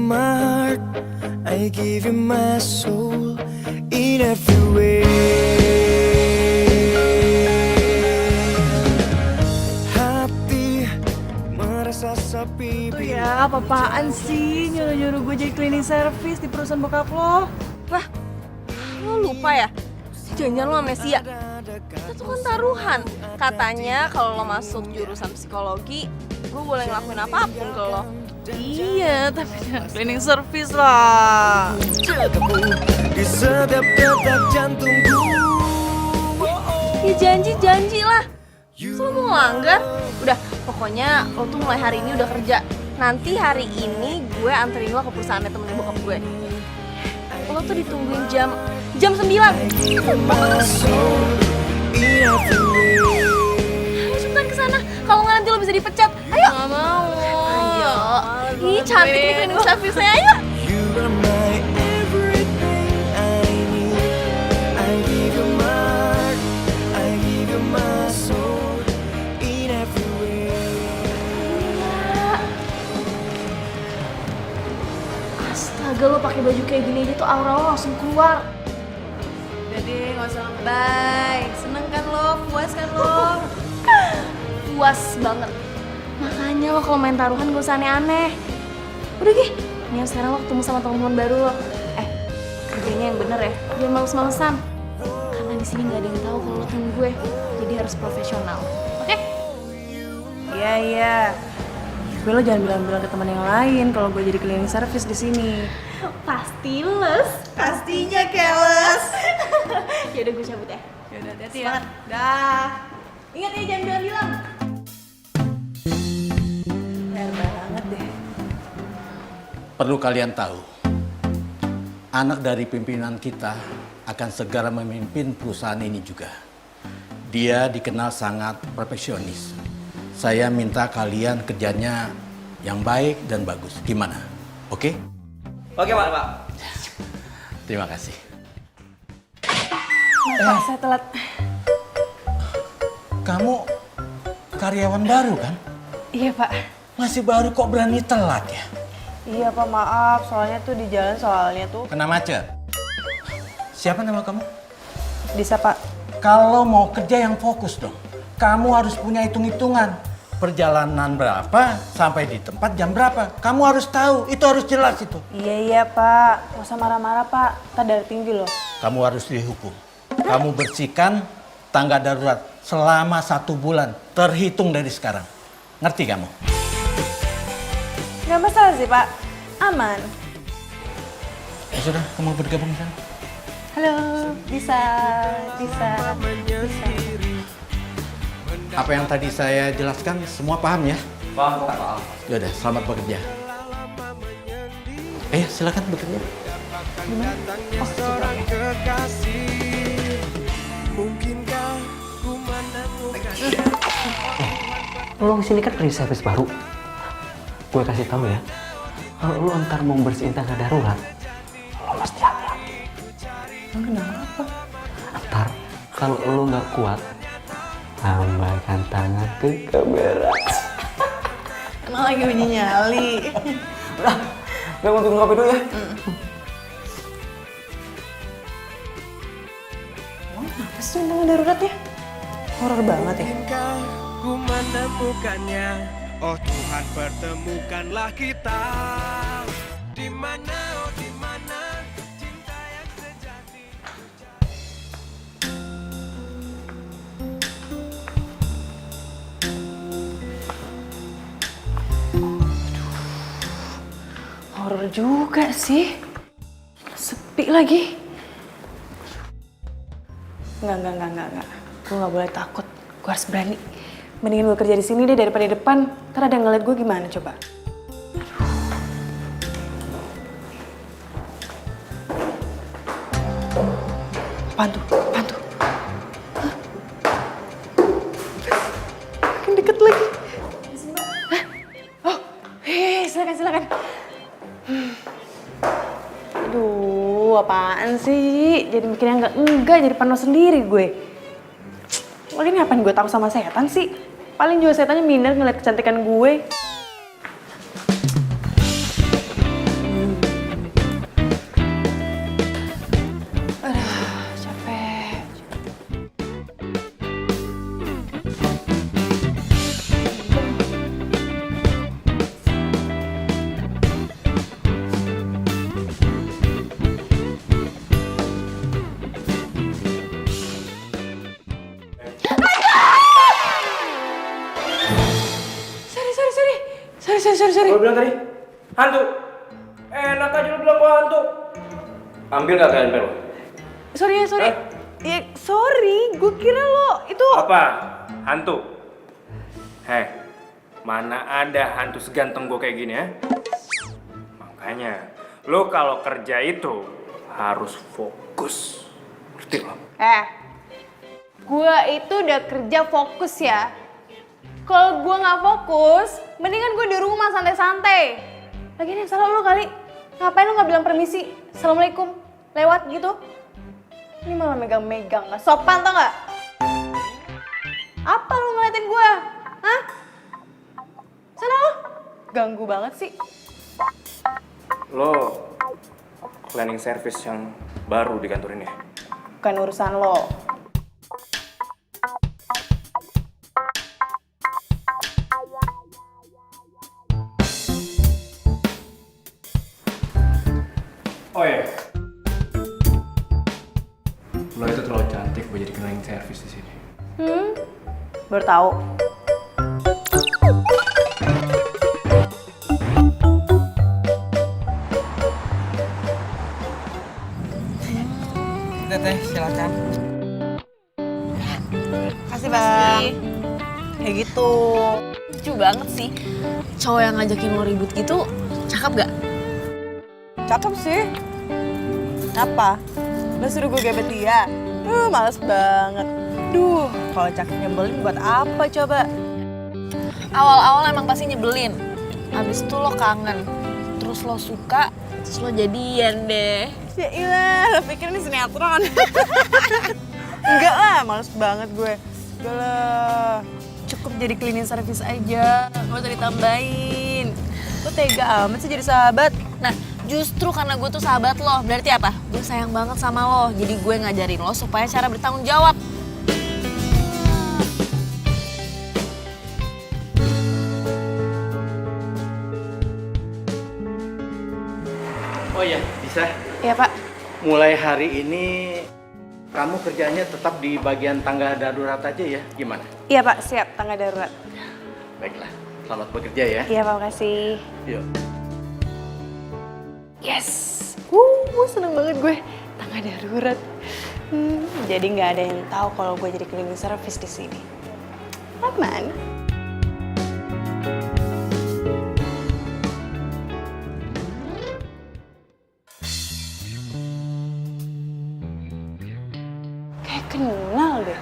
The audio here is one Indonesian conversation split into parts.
my heart, I give you my soul in every way. Hati merasa sepi. Oh ya, apa-apaan sih nyuruh-nyuruh gue jadi cleaning service di perusahaan bokap lo? Wah, lo lupa ya? Jangan-jangan lo amnesia. Kita tuh kan taruhan. Katanya kalau lo masuk jurusan psikologi, gue boleh ngelakuin apapun ke lo. Iya, tapi jangan cleaning service lah. Di setiap detak jantungku. Ya janji lah. So, lo mau ngelanggar? Udah, pokoknya lo tuh mulai hari ini udah kerja. Nanti hari ini gue anterin lo ke perusahaannya temen bokap gue. Lo tuh ditungguin jam 9. Ayo cepetan kesana. Kalau nggak nanti lo bisa dipecat. Ayo. Gak mau. Ayo. Ih cantik nih cleaning service-nya. Ayo. You are my everything I need. I give you my heart, I give you my soul in every way. Astaga, lo pakai baju kayak gini aja tuh aura lo langsung keluar. Udah deh, gak usah lebay. Seneng kan lo? Puas kan lo? Puas banget. Makanya lo kalau main taruhan gak usah aneh-aneh. Udah Gi, nih sekarang lo ketemu sama teman-teman baru lo. Kerjanya yang bener ya, jangan males-malesan. Karena di sini nggak ada yang tahu kalau lo temen gue, jadi harus profesional. Oke? Iya. Tapi lo jangan bilang-bilang ke teman yang lain kalau gue jadi cleaning service di sini. Pasti les. Pastinya keles. Ya udah gue cabut ya. Yaudah, hati-hati ya. Dah. Ingat ya jangan bilang-bilang. Bener banget deh. Perlu kalian tahu, anak dari pimpinan kita akan segera memimpin perusahaan ini juga. Dia dikenal sangat perfeksionis. Saya minta kalian kerjanya yang baik dan bagus. Gimana? Oke? Oke, Pak. Terima kasih. Maaf, saya telat. Kamu karyawan baru kan? Iya, Pak. Masih baru kok berani telat ya? Iya, Pak, maaf. Soalnya tuh di jalan soalnya tuh. Kena macet. Siapa nama kamu? Bisa, Pak. Kalau mau kerja yang fokus dong. Kamu harus punya hitung-hitungan. Perjalanan berapa, sampai di tempat jam berapa. Kamu harus tahu, itu harus jelas itu. Iya, Pak. Nggak usah marah-marah, Pak. Ntar darah tinggi loh. Kamu harus dihukum. Kamu bersihkan tangga darurat selama 1 bulan. Terhitung dari sekarang. Ngerti kamu? Nggak masalah sih, Pak. Aman. Ya sudah, kamu bergabung di sana. Halo, bisa. Apa yang tadi saya jelaskan semua paham ya? Paham, Pak. Yaudah, selamat bekerja. Silakan bekerja. Seorang kekasih, mungkinkah ku menemukan. Lo kesini kan cleaning service baru. Gue kasih tahu ya, kalau lo ntar mau bersihin tangga darurat, lo mesti hati-hati. Kenapa? Ntar kalau lo nggak kuat, tambahkan tangan ke kamera. Emang lagi bunyi nyali. Udah, gue mau bikin kopi dulu ya. Apa sih tangga darurat ya? Horor banget ya. Mungkinkah ku menemukannya? Oh Tuhan, pertemukanlah kita. Di mana, oh di mana cinta yang sejati. Horor juga sih. Sepi lagi. Enggak. Gue nggak boleh takut. Gue harus berani. Mendingan gue kerja di sini deh daripada di depan. Ntar ada yang ngeliat gue gimana coba. Apaan tuh? Hah? Makin deket lagi. Hah? Oh, silakan. Aduh, apaan sih? Jadi mikirnya enggak jadi panas sendiri gue. Lagi ngapain gue takut sama setan sih? Paling juga setannya minder ngeliat kecantikan gue. lo bilang tadi? Hantu. Enak aja lo bilang gua hantu. Ambil gak kalian pel? Sorry ya, sorry. Ya, sorry, gue kira lo itu... Apa? Hantu? Heh, mana ada hantu seganteng gua kayak gini ya? Makanya, lo kalau kerja itu harus fokus. Ngerti lo? Gue itu udah kerja fokus ya. Kalau gue nggak fokus, mendingan gue di rumah santai-santai. Lagian yang salah lo kali. Ngapain lo nggak bilang permisi? Assalamualaikum. Lewat gitu. Ini malah megang-megang. Nggak sopan tau nggak? Apa lo ngeliatin gue? Hah? Sana lo. Ganggu banget sih. Lo cleaning service yang baru di kantor ini ya? Bukan urusan lo. Oh iya. Lo itu terlalu cantik buat jadi cleaning service di sini. Baru tahu. Teteh, silakan. Kasih bang. Kayak gitu. Lucu banget sih. Cowok yang ngajakin lo ribut gitu, cakep gak? Cakep sih. Apa? Lo suruh gue gebet dia? Males banget. Duh, kalau cakep nyebelin buat apa coba? Awal-awal emang pasti nyebelin. Abis itu lo kangen. Terus lo suka, terus lo jadian deh. Ya ilah, lo pikir ini sinetron? Enggak lah, males banget gue. Enggak lah. Cukup jadi cleaning service aja, gak usah ditambahin. Lo tega amat sih jadi sahabat. Nah, justru karena gue tuh sahabat lo, berarti apa? Gue sayang banget sama lo, jadi gue ngajarin lo supaya cara bertanggung jawab. Oh iya, bisa. Iya pak. Mulai hari ini kamu kerjanya tetap di bagian tangga darurat aja ya? Gimana? Iya pak, siap. Tangga darurat. Baiklah, selamat bekerja ya. Iya pak, makasih. Yuk. Yes. Seneng banget gue. Tangga darurat. Jadi nggak ada yang tahu kalau gue jadi cleaning service di sini. Aman. Kayak kenal deh.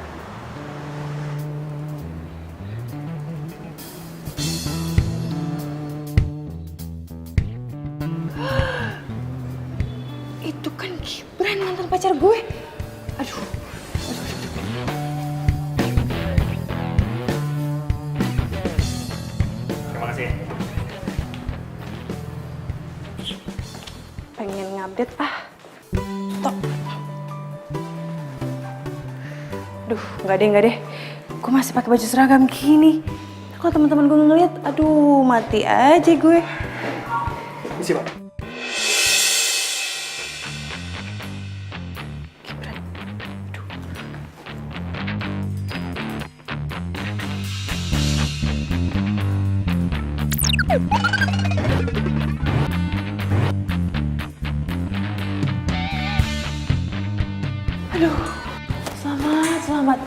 Itu kan Gibran, mantan pacar gue. Aduh. Terima kasih. Pengen ngupdate Stop. Aduh, nggak deh. Gue masih pakai baju seragam gini. Kalau teman-teman gue ngeliat, aduh mati aja gue. Isi pak. Aduh, selamat.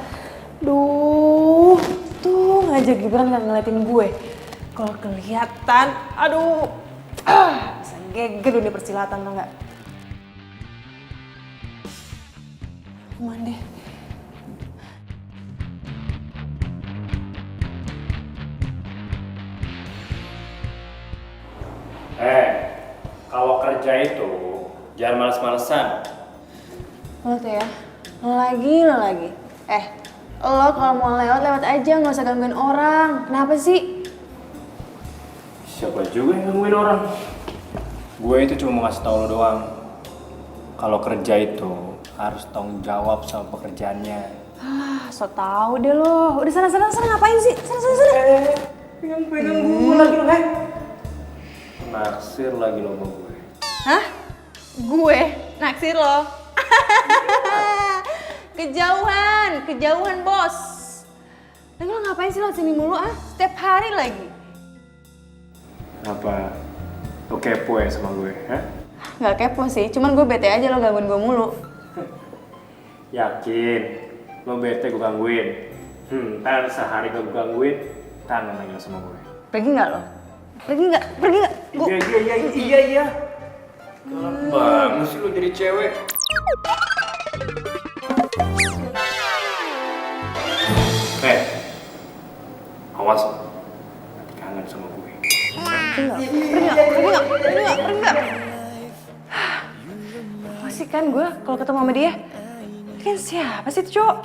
Duh, tuh ngajak Gibran gak ngeliatin gue. Kalau kelihatan, aduh, bisa geger dunia persilatan tau gak? Aman deh. Kalau kerja itu jangan males-malesan. Lo tuh ya, lo lagi. Lo kalau mau lewat aja, nggak usah gangguin orang. Kenapa sih? Siapa juga yang gangguin orang? Gue itu cuma mau ngasih tau lo doang. Kalau kerja itu harus tanggung jawab sama pekerjaannya. So tau deh lo. Udah sana ngapain sih? Sana. Pegang gue lagi lo, naksir lagi lo sama gue. Hah? Gue? Naksir lo? Kejauhan bos. Lagi lo ngapain sih lo sini mulu Setiap hari lagi. Apa? Lo kepo ya sama gue, ha? Nggak kepo sih, cuman gue bete aja lo gangguin gue mulu. Yakin? Lo bete gue gangguin? Ntar sehari gue gangguin, kangen lagi lo sama gue. Pergi nggak lo? Pergi nggak? Pergi nggak? Gue Iya. Galak banget sih lo jadi cewek. Awas lo. Kangen sama gue. pergi nggak? Masih kan gue kalau ketemu sama dia. Kan siapa sih itu cowok?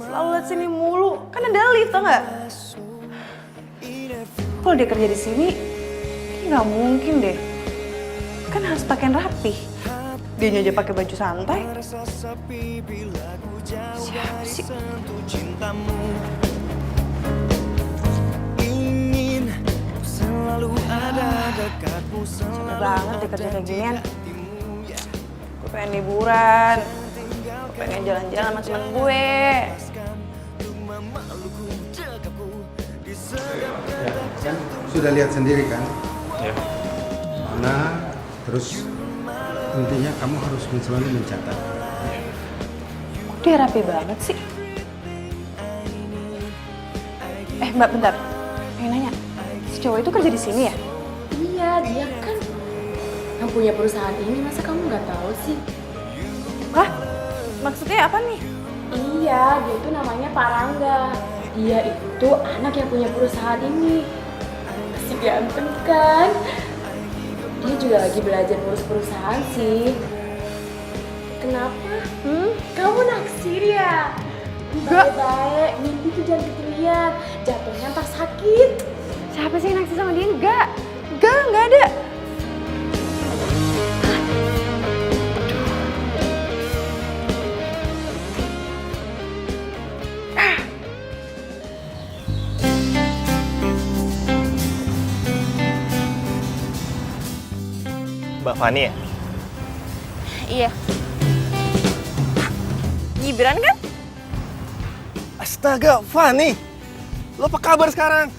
Selalu liat sini mulu. Kan ada lift tau nggak? Kalau dia kerja di sini, kayaknya nggak mungkin deh. Kan harus pakaian rapi. Dia aja pakai baju santai. Siapa sih? Ingin selalu ada dekatmu, Capek banget deh kerja kayak ginian. Gue pengen liburan. Gue pengen jalan-jalan sama temen gue. Kan sudah lihat sendiri kan? Ya. Nah, terus intinya kamu harus selalu mencatat. Kok dia rapi banget sih? Mbak, bentar. Pengen nanya, si cowok itu kerja di sini ya? Iya, dia kan yang punya perusahaan ini, masa kamu nggak tahu sih? Hah? Maksudnya apa nih? Iya, dia itu namanya Pak Rangga. Dia itu anak yang punya perusahaan ini. Masih ganteng kan? Dia juga lagi belajar ngurus perusahaan sih. Kenapa? Kamu naksir ya? Baik-baik, mimpi tuh jangan ketinggian. Jatuhnya ntar sakit. Siapa sih yang naksir sama dia? Enggak ada. Mbak Fani ya? Iya. Gibran kan? Astaga, Fani! Lo apa kabar sekarang?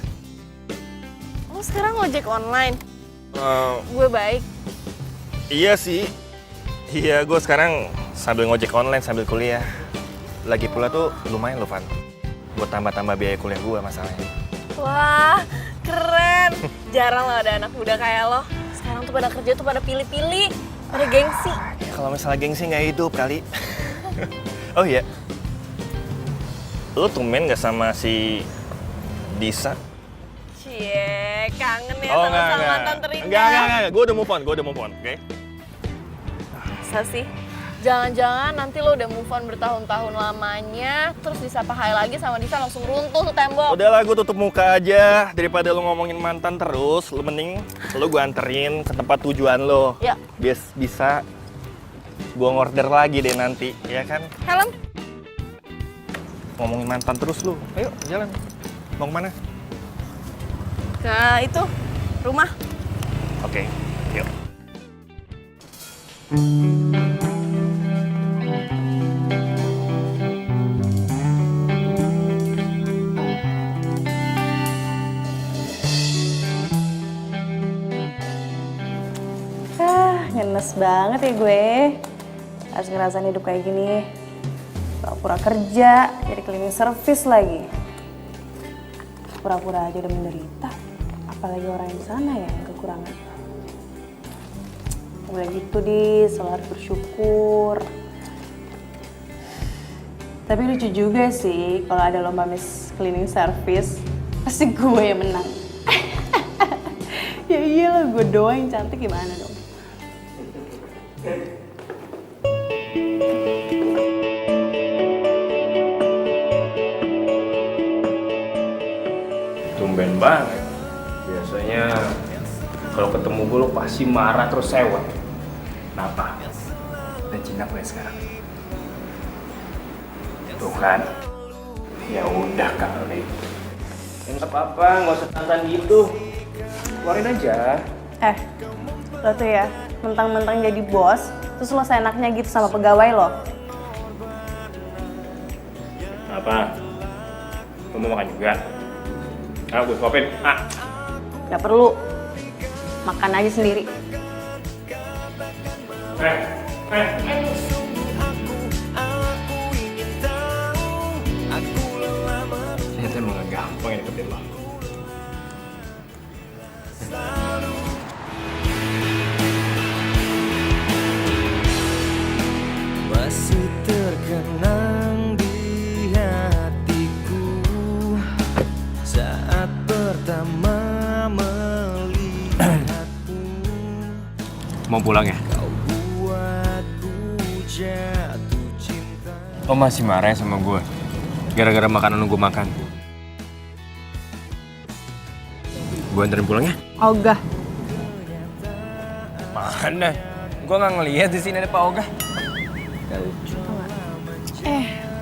Lo sekarang ngojek online. Gue baik. Iya sih. Iya, gue sekarang sambil ngojek online sambil kuliah. Lagi pula tuh lumayan loh, Fan. Buat tambah-tambah biaya kuliah gue masalahnya. Wah, keren. Jarang lah ada anak muda kayak lo. Sekarang tuh pada kerja tuh pada pilih-pilih, pada gengsi. Ya, kalau misalnya gengsi nggak hidup kali. Oh iya. Lo tumben nggak sama si Disa? Cie, kangen ya Oh, sama mantan terindah. Enggak. Gue udah move on, oke? Masa sih? Jangan-jangan nanti lo udah move on bertahun-tahun lamanya, terus disapa hai lagi sama Disa langsung runtuh tuh tembok. Udahlah, gue tutup muka aja. Daripada lo ngomongin mantan terus, lo mending lo gue anterin ke tempat tujuan lo. Ya. Biar bisa gue ngorder lagi deh nanti, ya kan? Helm? Ngomongin mantan terus lo. Ayo, jalan. Mau kemana? Ke itu, rumah. Oke, yuk. Ngenes banget ya gue. Harus ngerasain hidup kayak gini. Pura-pura kerja, jadi cleaning service lagi. Pura-pura aja udah menderita. Apalagi orang di sana ya yang kekurangan. Udah gitu selalu harus bersyukur. Tapi lucu juga sih kalau ada lomba Miss Cleaning Service, pasti gue yang menang. Ya iyalah, gue doang yang cantik, gimana dong? Tumben banget. Biasanya kalau ketemu gue lo pasti marah terus sewot. Kenapa? Udah jinak gue sekarang. Tuh kan? Ya udah kali. Nggak apa-apa, nggak usah tantan gitu. Keluarin aja. Lo tuh ya, mentang-mentang jadi bos, terus lo seenaknya gitu sama pegawai lo. Apa? Lo mau makan juga? Ah, gue suapin. Ah. Gak perlu. makan aja sendiri. Ternyata emang gak gampang ya deketin lo. Masih terkenang di hatiku saat pertama melihatmu. Mau pulang ya? Kau buatku jatuh cinta. Lo masih marah ya sama gue? Gara-gara makanan gue makan. Gue anterin pulang ya? Ogah. Mana? Gue nggak ngeliat di sini ada Pak Ogah.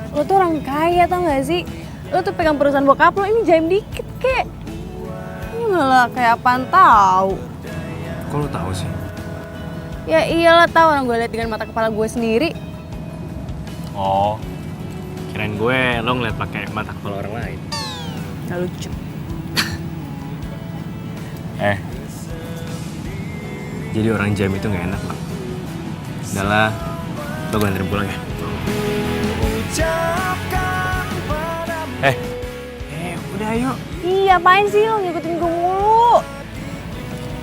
Lo tuh orang kaya tau gak sih? Lo tuh pegang perusahaan bokap lo, ini jaim dikit kek. Ini malah kayak apaan tau. Kok lo tahu sih? Ya iyalah tahu, orang gue liat dengan mata kepala gue sendiri. Oh, kirain gue lo ngeliat pakai mata kepala orang lain. Gak lucu. Jadi orang jam itu nggak enak, Pak. Udah lah, lo gue anterin pulang ya. Udah ayo. Iya, apain sih lo ngikutin gue mulu?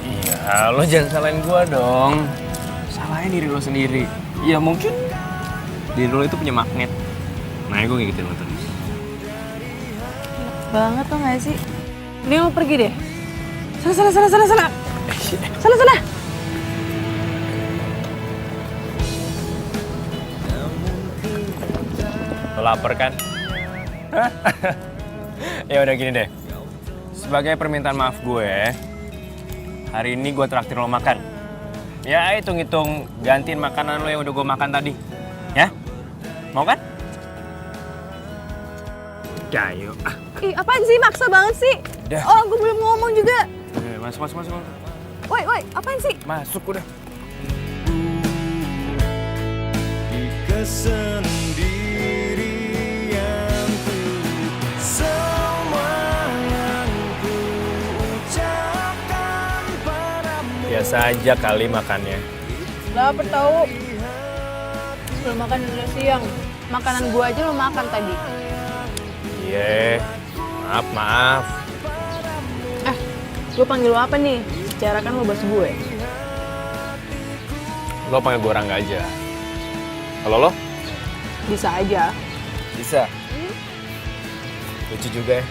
Iya, lo jangan salahin gue dong. Salahin diri lo sendiri. Ya mungkin diri lo itu punya magnet. Nah, gue ngikutin lo terus. Banget tau gak sih? Ini lo pergi deh. Sana. Sana. Lo lapar kan? Ya udah gini deh. Sebagai permintaan maaf gue, hari ini gue traktir lo makan. Ya hitung-hitung gantiin makanan lo yang udah gue makan tadi. Ya? Mau kan? Udah yuk. Ih, apaan sih? Maksa banget sih. Udah. Oh, gue belum ngomong juga. Masuk. Woi, apaan sih? Masuk udah. Di kesendirianku, semua yang ku ucapkan padamu. Biasa aja kali makannya. Lapar tau. Belum makan udah siang. Makanan gue aja lo makan tadi. Iya, maaf. Gue panggil lo apa nih? Secara kan lo bos gue. Lo panggil gue Rangga aja. Kalau lo? Bisa aja. Bisa. Lucu juga ya.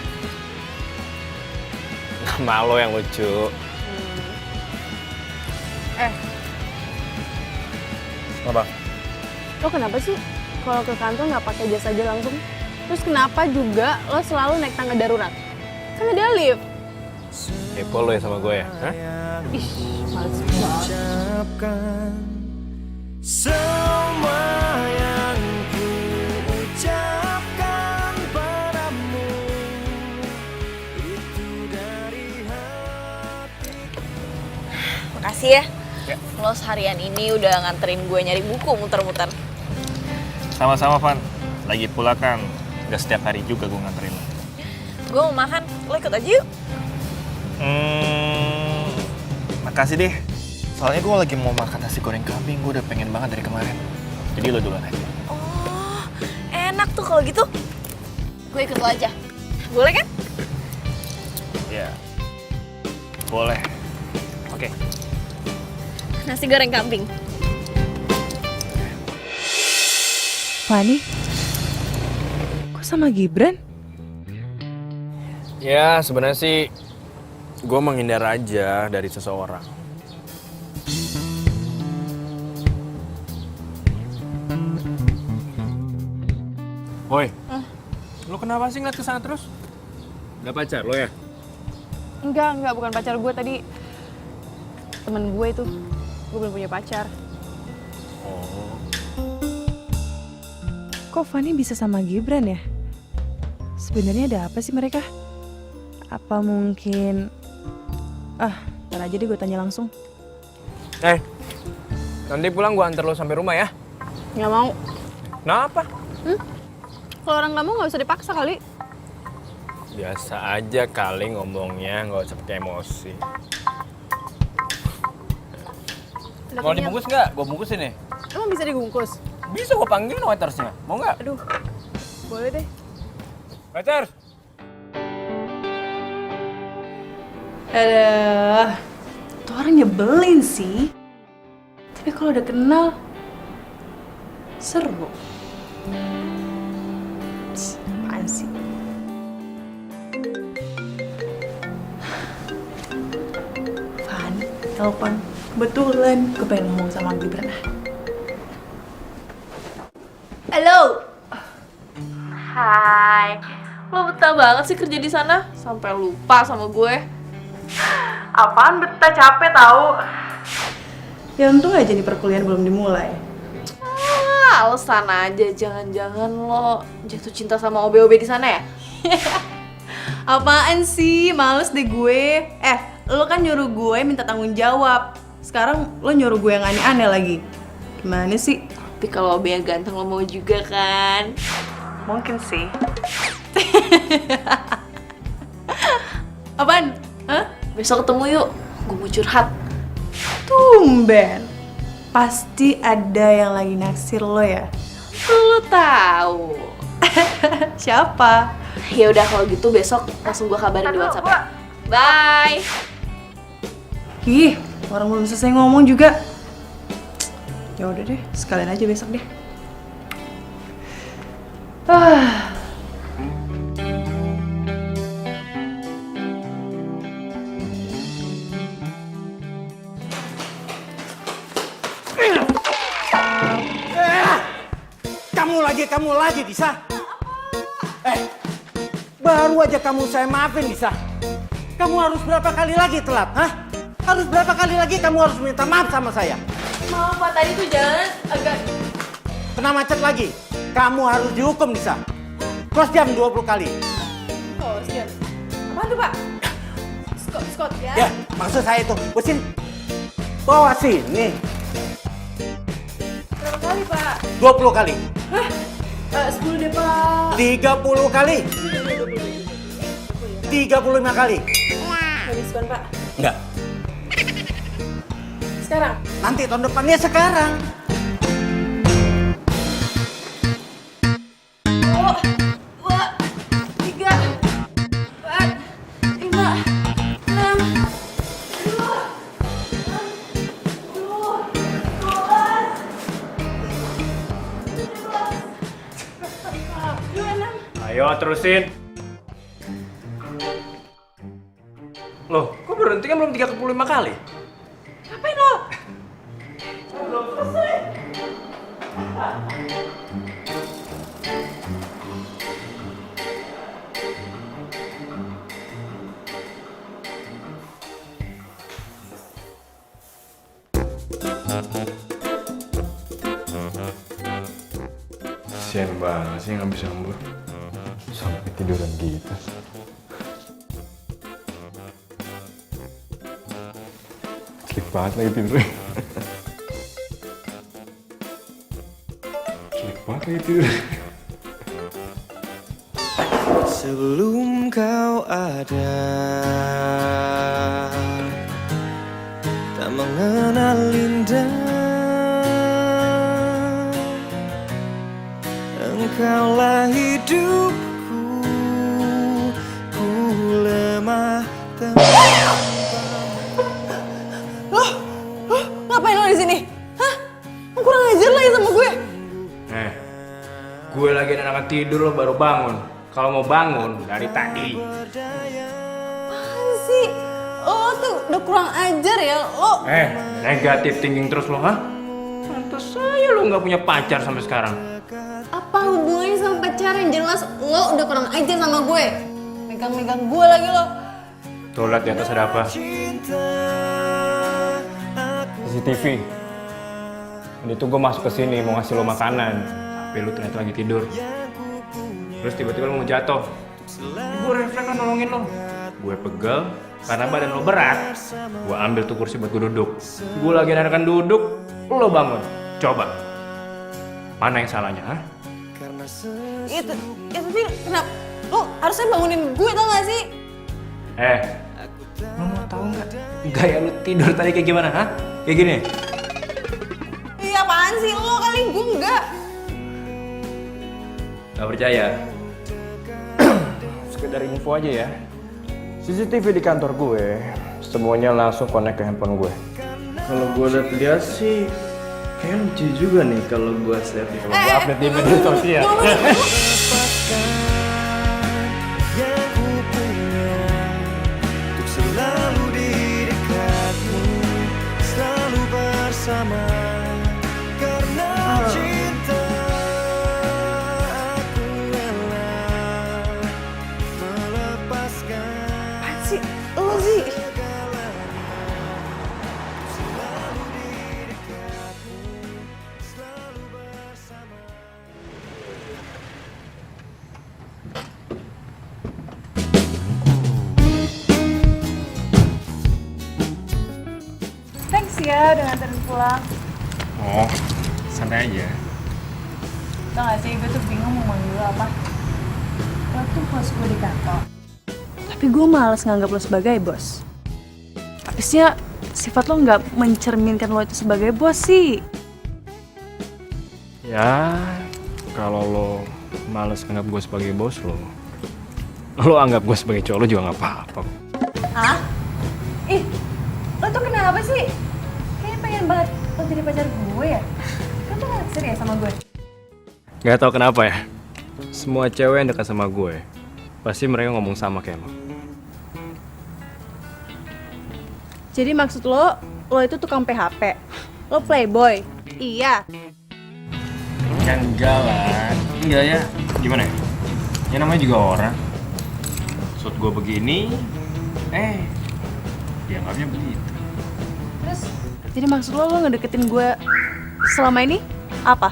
Nama lo yang lucu. Apa? Lo kenapa sih kalau ke kantor nggak pakai jas aja langsung? Terus kenapa juga lo selalu naik tangga darurat? Kan ada lift. Kepo lo ya sama gue ya? Hah? Ih, males banget. Ucapkan semua yang ku ucapkan padamu, itu dari hati. Makasih ya. Lo seharian ini udah nganterin gue nyari buku muter-muter. Sama-sama, Van. Lagi pula kan, gak setiap hari juga gue nganterin lo. Gue mau makan, lo ikut aja yuk. Makasih deh. Soalnya gue lagi mau makan nasi goreng kambing, gue udah pengen banget dari kemarin. Jadi lo duluan aja. Oh, enak tuh kalau gitu. Gue ikut lo aja. Boleh kan? Ya, boleh. Oke. Nasi goreng kambing. Fani, kok sama Gibran? Ya sebenarnya sih gue menghindar aja dari seseorang. Woi, lo kenapa sih ngeliat kesana terus? Udah pacar lo ya? Enggak, bukan pacar gue tadi. Temen gue itu. Gue belum punya pacar. Oh. Kok Fani bisa sama Gibran ya? Sebenarnya ada apa sih mereka? Apa mungkin... ntar aja deh gue tanya langsung. Nanti pulang gue antar lo sampai rumah ya. Nggak mau. Kenapa? Kalau orang nggak mau nggak usah dipaksa kali. Biasa aja kali ngomongnya, nggak usah pakai emosi. Mau dibungkus nggak? Gue bungkusin nih. Emang bisa dibungkus? Bisa gue panggilin waitersnya. Mau nggak? Aduh, boleh deh. Waiters! Aduh, tuh orang nyebelin sih. Tapi kalau udah kenal, seru. Apaan sih? Van, telepon. Kebetulan gue pengen ngomong sama Gibran. Halo. Hai. Lo betah banget sih kerja di sana sampai lupa sama gue. Apaan betah, capek tahu. Ya untung aja nih perkuliahan belum dimulai. Alasan aja, jangan-jangan lo jatuh cinta sama OB-OB di sana ya? Apaan sih? Males deh gue. Lo kan nyuruh gue minta tanggung jawab. Sekarang lo nyuruh gue yang aneh-aneh lagi. Gimana sih? Tapi kalau OB yang ganteng lo mau juga kan? Mungkin sih. Apaan? Hah? Besok ketemu yuk, gue mau curhat. Tumben. Pasti ada yang lagi naksir lo ya? Lo tahu. Siapa? Ya udah kalau gitu besok langsung gue kabarin di WhatsApp ya. Bye. Ih, orang belum selesai ngomong juga. Ya udah deh, sekalian aja besok deh. Kamu lagi, Disa. Baru aja kamu saya maafin, Disa. Kamu harus berapa kali lagi telat, hah? Harus berapa kali lagi kamu harus minta maaf sama saya? Maaf Pak, tadi tuh jalan agak... Kena macet lagi. Kamu harus dihukum, Disa. Cross jam 20 kali. Oh, siap. Apaan tuh, Pak? Scott ya? Ya, maksud saya itu. Usin. Bawa sini. Berapa kali, Pak? 20 kali. Hah? 10 deh, Pak. 30 kali. 35 kali. Nggak diskon, Pak. Enggak. Sekarang? Nanti tahun depannya sekarang. Oh, 2, 3, 4, 5, 6, Ayo terusin. Loh, kok berhenti kan belum 35 kali? Ngapain lo? Kasian banget sih nggak bisa ngembur. Sampai tiduran gitu. Sleep banget lagi tidurnya. Sleep banget lagi tidurnya. Sebelum kau ada, tak mengenal indah. Engkaulah hidupku, ku lemah Ngapain lo di sini? Hah? Lo kurang ajar lagi sama gue. Gue lagi anak tidur lo baru bangun. Kalau mau bangun dari tadi. Apaan sih? Lo tuh udah kurang ajar ya. Lo Negatif thinking terus lo, hah? Pantes saya lo nggak punya pacar sampai sekarang. Apa hubungannya sama pacaran? Jelas lo udah kurang ajar sama gue. Megang-megang gue lagi lo. Tuh lihat di atas ada apa? CCTV. Tadi tuh gue masuk ke sini mau ngasih lo makanan, tapi lo ternyata lagi tidur. Terus tiba-tiba lo mau jatuh. Gue refleks kan nolongin lo. Gue pegel karena badan lo berat. Gue ambil tuh kursi buat gue duduk. Gue lagi enakan duduk, lo bangun. Coba. Mana yang salahnya, ha? Itu, ya tapi kenapa? Lo harusnya bangunin gue tau gak sih? Lo mau tahu nggak gaya lo tidur tadi kayak gimana, ha? Kayak gini. apaan sih? Lo kali gue enggak. Gak percaya? Sekedar info aja ya. CCTV di kantor gue semuanya langsung connect ke handphone gue. Kalau gue lihat sih kayak lucu juga nih kalau gue share di kalau gue update di media sosial. Yang ku punya untuk selalu di dekatmu, selalu bersama karena cinta. Aku rela melepaskan Apaan sih? Lo sih? Thanks ya udah nganterin pulang. Oh, santai aja. Tau gak sih, gue tuh bingung mau manggil lo apa. Lo tuh bos gue di kantor. Tapi gue males nganggap lo sebagai bos. Habisnya sifat lo nggak mencerminkan lo itu sebagai bos sih. Ya, kalau lo males anggap gue sebagai bos lo anggap gue sebagai cowok lo juga nggak apa-apa. Hah? Ih, lo tuh kenapa sih? Kayaknya pengen banget lo jadi pacar gue ya? Kan tuh gak naksir ya sama gue? Gak tau kenapa ya, semua cewek yang dekat sama gue pasti mereka ngomong sama kayak lo. Jadi maksud lo itu tukang PHP? Lo playboy? Iya. Ya enggak lah, enggak ya. Gimana ya? Ya namanya juga orang. Maksud gue begini, dianggapnya begitu. Terus, jadi maksud lo ngedeketin gue selama ini apa?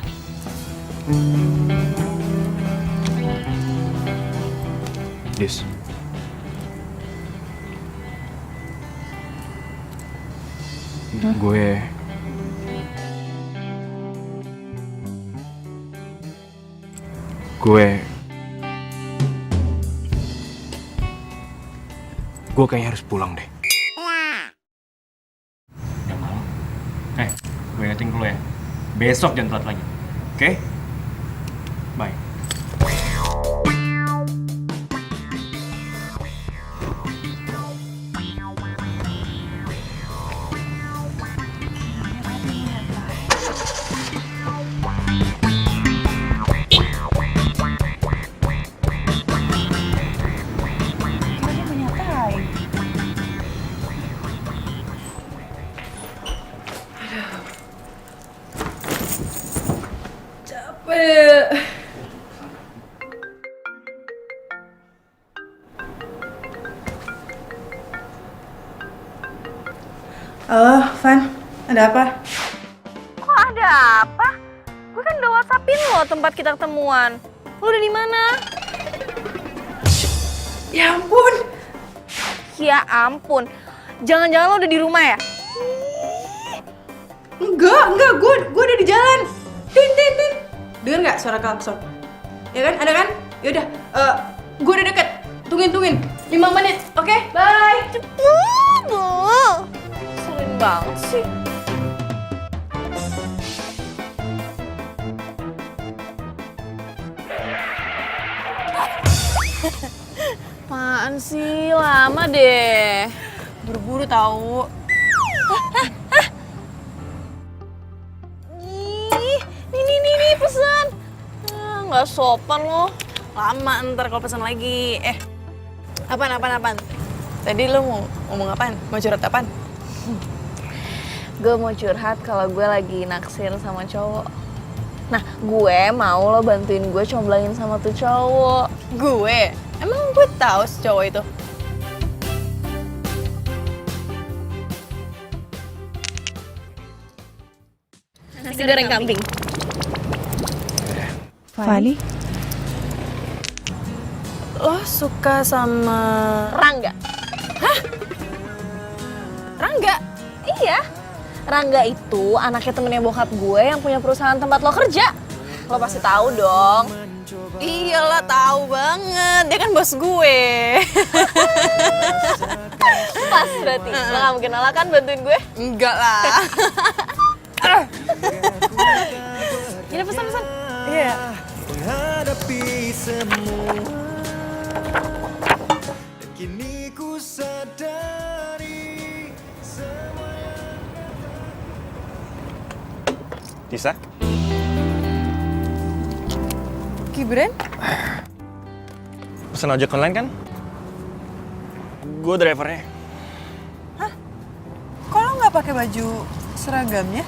Dis. Gue kayaknya harus pulang deh. Udah malam. Gue ingetin dulu ya. Besok jangan telat lagi. Oke? Bye. Halo, Van. Ada apa? Kok ada apa? Gue kan udah WhatsAppin lo tempat kita ketemuan. Lo udah di mana? Ya ampun. Ya ampun. Jangan-jangan lo udah di rumah ya? Enggak, gue udah di jalan. Tin. Dengar nggak suara klakson? Ya kan, ada kan? Yaudah, gue udah deket. Tungguin. 5 menit, oke? Bye. Sering banget sih. Apaan sih? Lama deh. Buru-buru tahu. Nih pesan. Nggak sopan lo. Lama ntar kalau pesan lagi. Apaan? Tadi lo mau ngomong apaan? Mau curhat apaan? Gue mau curhat kalau gue lagi naksir sama cowok. Nah, gue mau lo bantuin gue comblangin sama tuh cowok. Gue? Emang gue tahu si cowok itu? Nasi goreng kambing. Fani? Lo suka sama Rangga. Hah? Rangga? Iya. Rangga itu anaknya temennya bokap gue yang punya perusahaan tempat lo kerja. Lo pasti tahu dong. Iyalah, tahu banget. Dia kan bos gue. Pas berarti. Lo gak mungkin nolak kan bantuin gue? Enggak lah. Tisa? Gibran? Pesan ojek online kan? Gue drivernya. Kok lo nggak pakai baju seragamnya?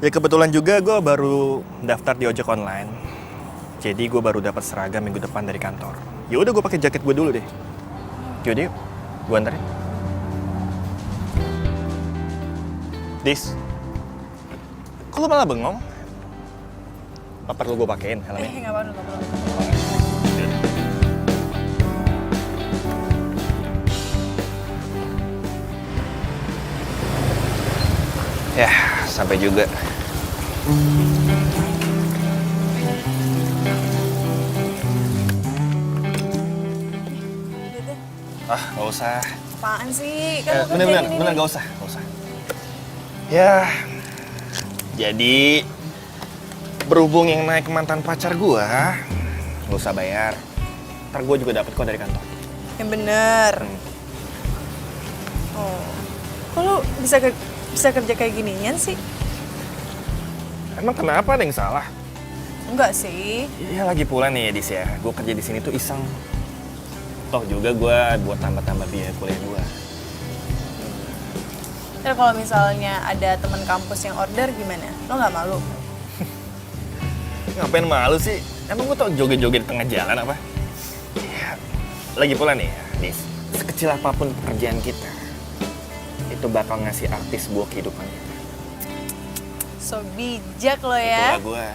Ya kebetulan juga gue baru daftar di ojek online. Jadi gue baru dapat seragam minggu depan dari kantor. Ya udah gue pakai jaket gue dulu deh. Yaudah yuk, gue anterin. Dis, kok lo malah bengong? Apa perlu gue pakein helmnya? Nggak perlu, nggak perlu. Ya, sampai juga. Nggak usah. Apaan sih? Kan lo kerja gini Bener, nih. nggak usah. Ya, jadi berhubung yang naik mantan pacar gua, nggak usah bayar. Ntar gua juga dapet kok dari kantor. Yang bener. Oh, kok lo bisa kerja kayak ginian sih? Emang kenapa, ada yang salah? Enggak sih. Iya, lagi pula nih Dis ya, gua kerja di sini tuh iseng. Toh juga gua buat tambah-tambah biaya kuliah gua. Terus kalau misalnya ada teman kampus yang order gimana? Lo nggak malu? Ngapain malu sih? Emang gua tau joget-joget di tengah jalan apa? Ya, lagi pula nih, Dis, sekecil apapun pekerjaan kita, itu bakal ngasih artis buat kehidupan kita. So bijak lo ya. Itulah gua.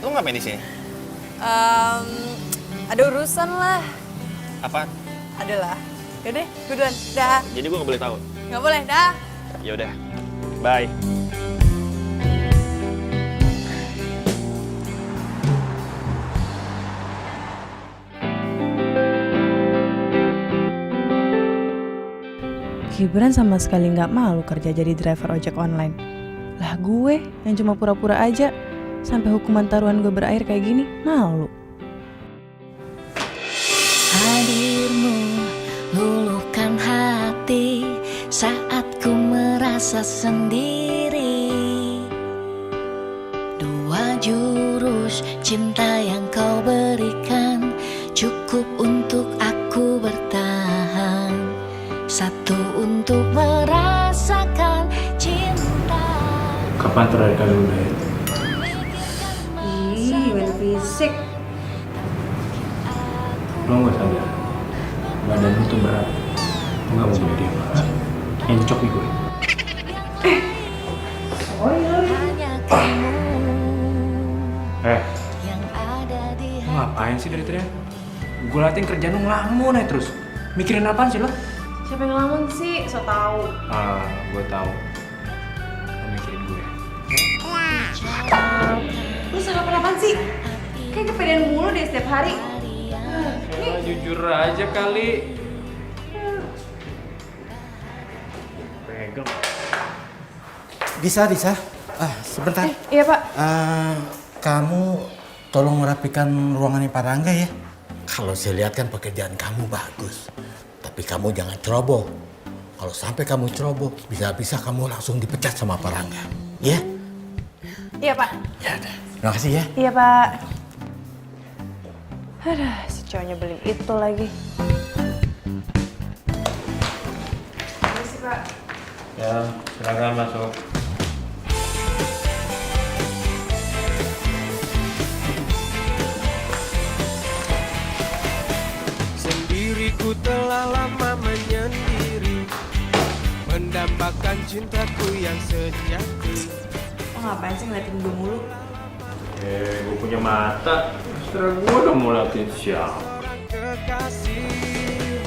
Lu ngapain di sini? Ada urusan lah. Apa? Adalah. Yaudah, gue duluan. Dah. Jadi gua nggak boleh tahu. Nggak boleh, dah. Ya udah. Bye. Gibran sama sekali nggak malu kerja jadi driver ojek online. Lah gue yang cuma pura-pura aja sampai hukuman taruhan gue berakhir kayak gini, malu. Hadirmu luluhkan hati saat ku merasa sendiri. Dua jurus cinta yang kau berikan cukup untuk aku bertahan. Satu untuk merasakan cinta. Kapan terakhir kali lu diet? Ih, main fisik. Lo nggak sadar, badan lu tuh berat. Lo nggak mau jadi apa? Encok nih gue. Hanya kamu yang ada di Lo ngapain sih dari tadi? Gue latihan kerjaan lu ngelamun aja terus. Mikirin apaan sih lo? Siapa yang ngelamun sih? So tau. Gue tahu. Lo mikirin gue. Lu sarapan apaan sih? Kayak kepedean mulu deh setiap hari. Jujur aja kali. Pegel. Disa. Sebentar. Iya Pak. Kamu tolong merapikan ruangannya Pak Rangga ya. Kalau saya lihat kan pekerjaan kamu bagus. Tapi kamu jangan ceroboh. Kalau sampai kamu ceroboh, bisa-bisa kamu langsung dipecat sama Pak Rangga. Ya? Iya Pak. Ya udah. Terima kasih ya. Iya Pak. Aduh, si cowoknya beli itu lagi. Terima kasih Pak. Ya, silakan masuk. Sendiriku telah lama menyendiri, mendambakan cintaku yang sejati. Lo ngapain sih ngeliatin gue mulu? Gue punya mata. Setelah gue udah mau latihan siapa? Kekasih,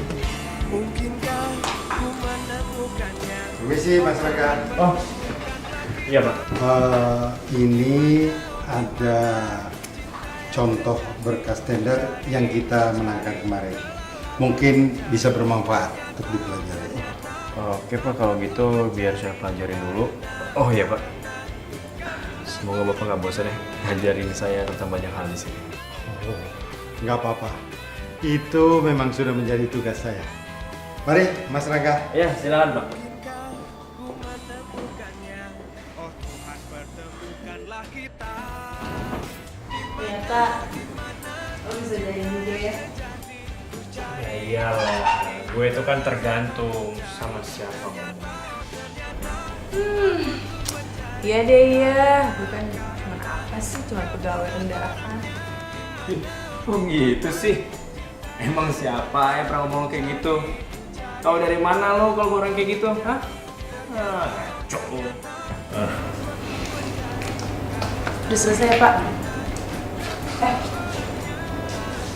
mungkinkah ku menemukannya? Permisi Mas Raka. Oh, iya Pak. Ini ada contoh berkas tender yang kita menangkan kemarin. Mungkin bisa bermanfaat untuk dipelajari. Oke Pak, kalau gitu biar saya pelajarin dulu. Oh iya Pak. Semoga Bapak nggak bosan ya ngajarin saya tentang banyak hal di sini. Nggak apa-apa. Itu memang sudah menjadi tugas saya. Mari Mas Raka. Ya, silakan Pak. Ternyata lo bisa jadiin juga ya. Ya iyalah, gue itu kan tergantung sama siapa ngomong. Iya deh iya, bukan cuma apa sih, cuma pegawai rendahan. Kok gitu sih? Emang siapa yang pernah ngomong kayak gitu? Tahu dari mana lo kalau orang kayak gitu? Hah? Ngaco lo. Udah selesai ya Pak?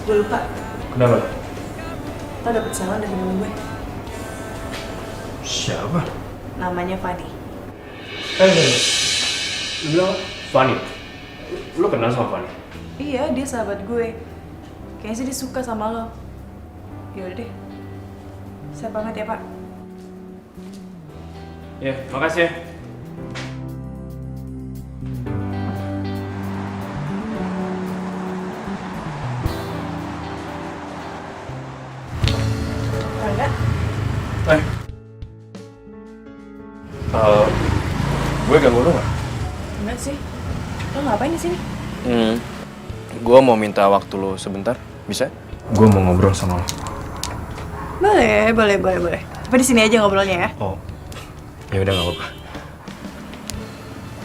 Gue lupa. Kenapa? Lo dapet salam dari temen gue. Siapa? Namanya Fanny. Lu bilang Fanny? Lu kenal sama Fanny? Iya, dia sahabat gue. Kayaknya sih dia suka sama lo. Yaudah deh. Saya banget ya Pak. Ya, makasih ya. Rangga? Gue ganggu lu nggak? Enggak sih. Lo ngapain di sini? Gue mau minta waktu lo sebentar, bisa? Gue mau ngobrol sama lo. Boleh. Tapi di sini aja ngobrolnya ya. Oh, ya udah nggak apa-apa.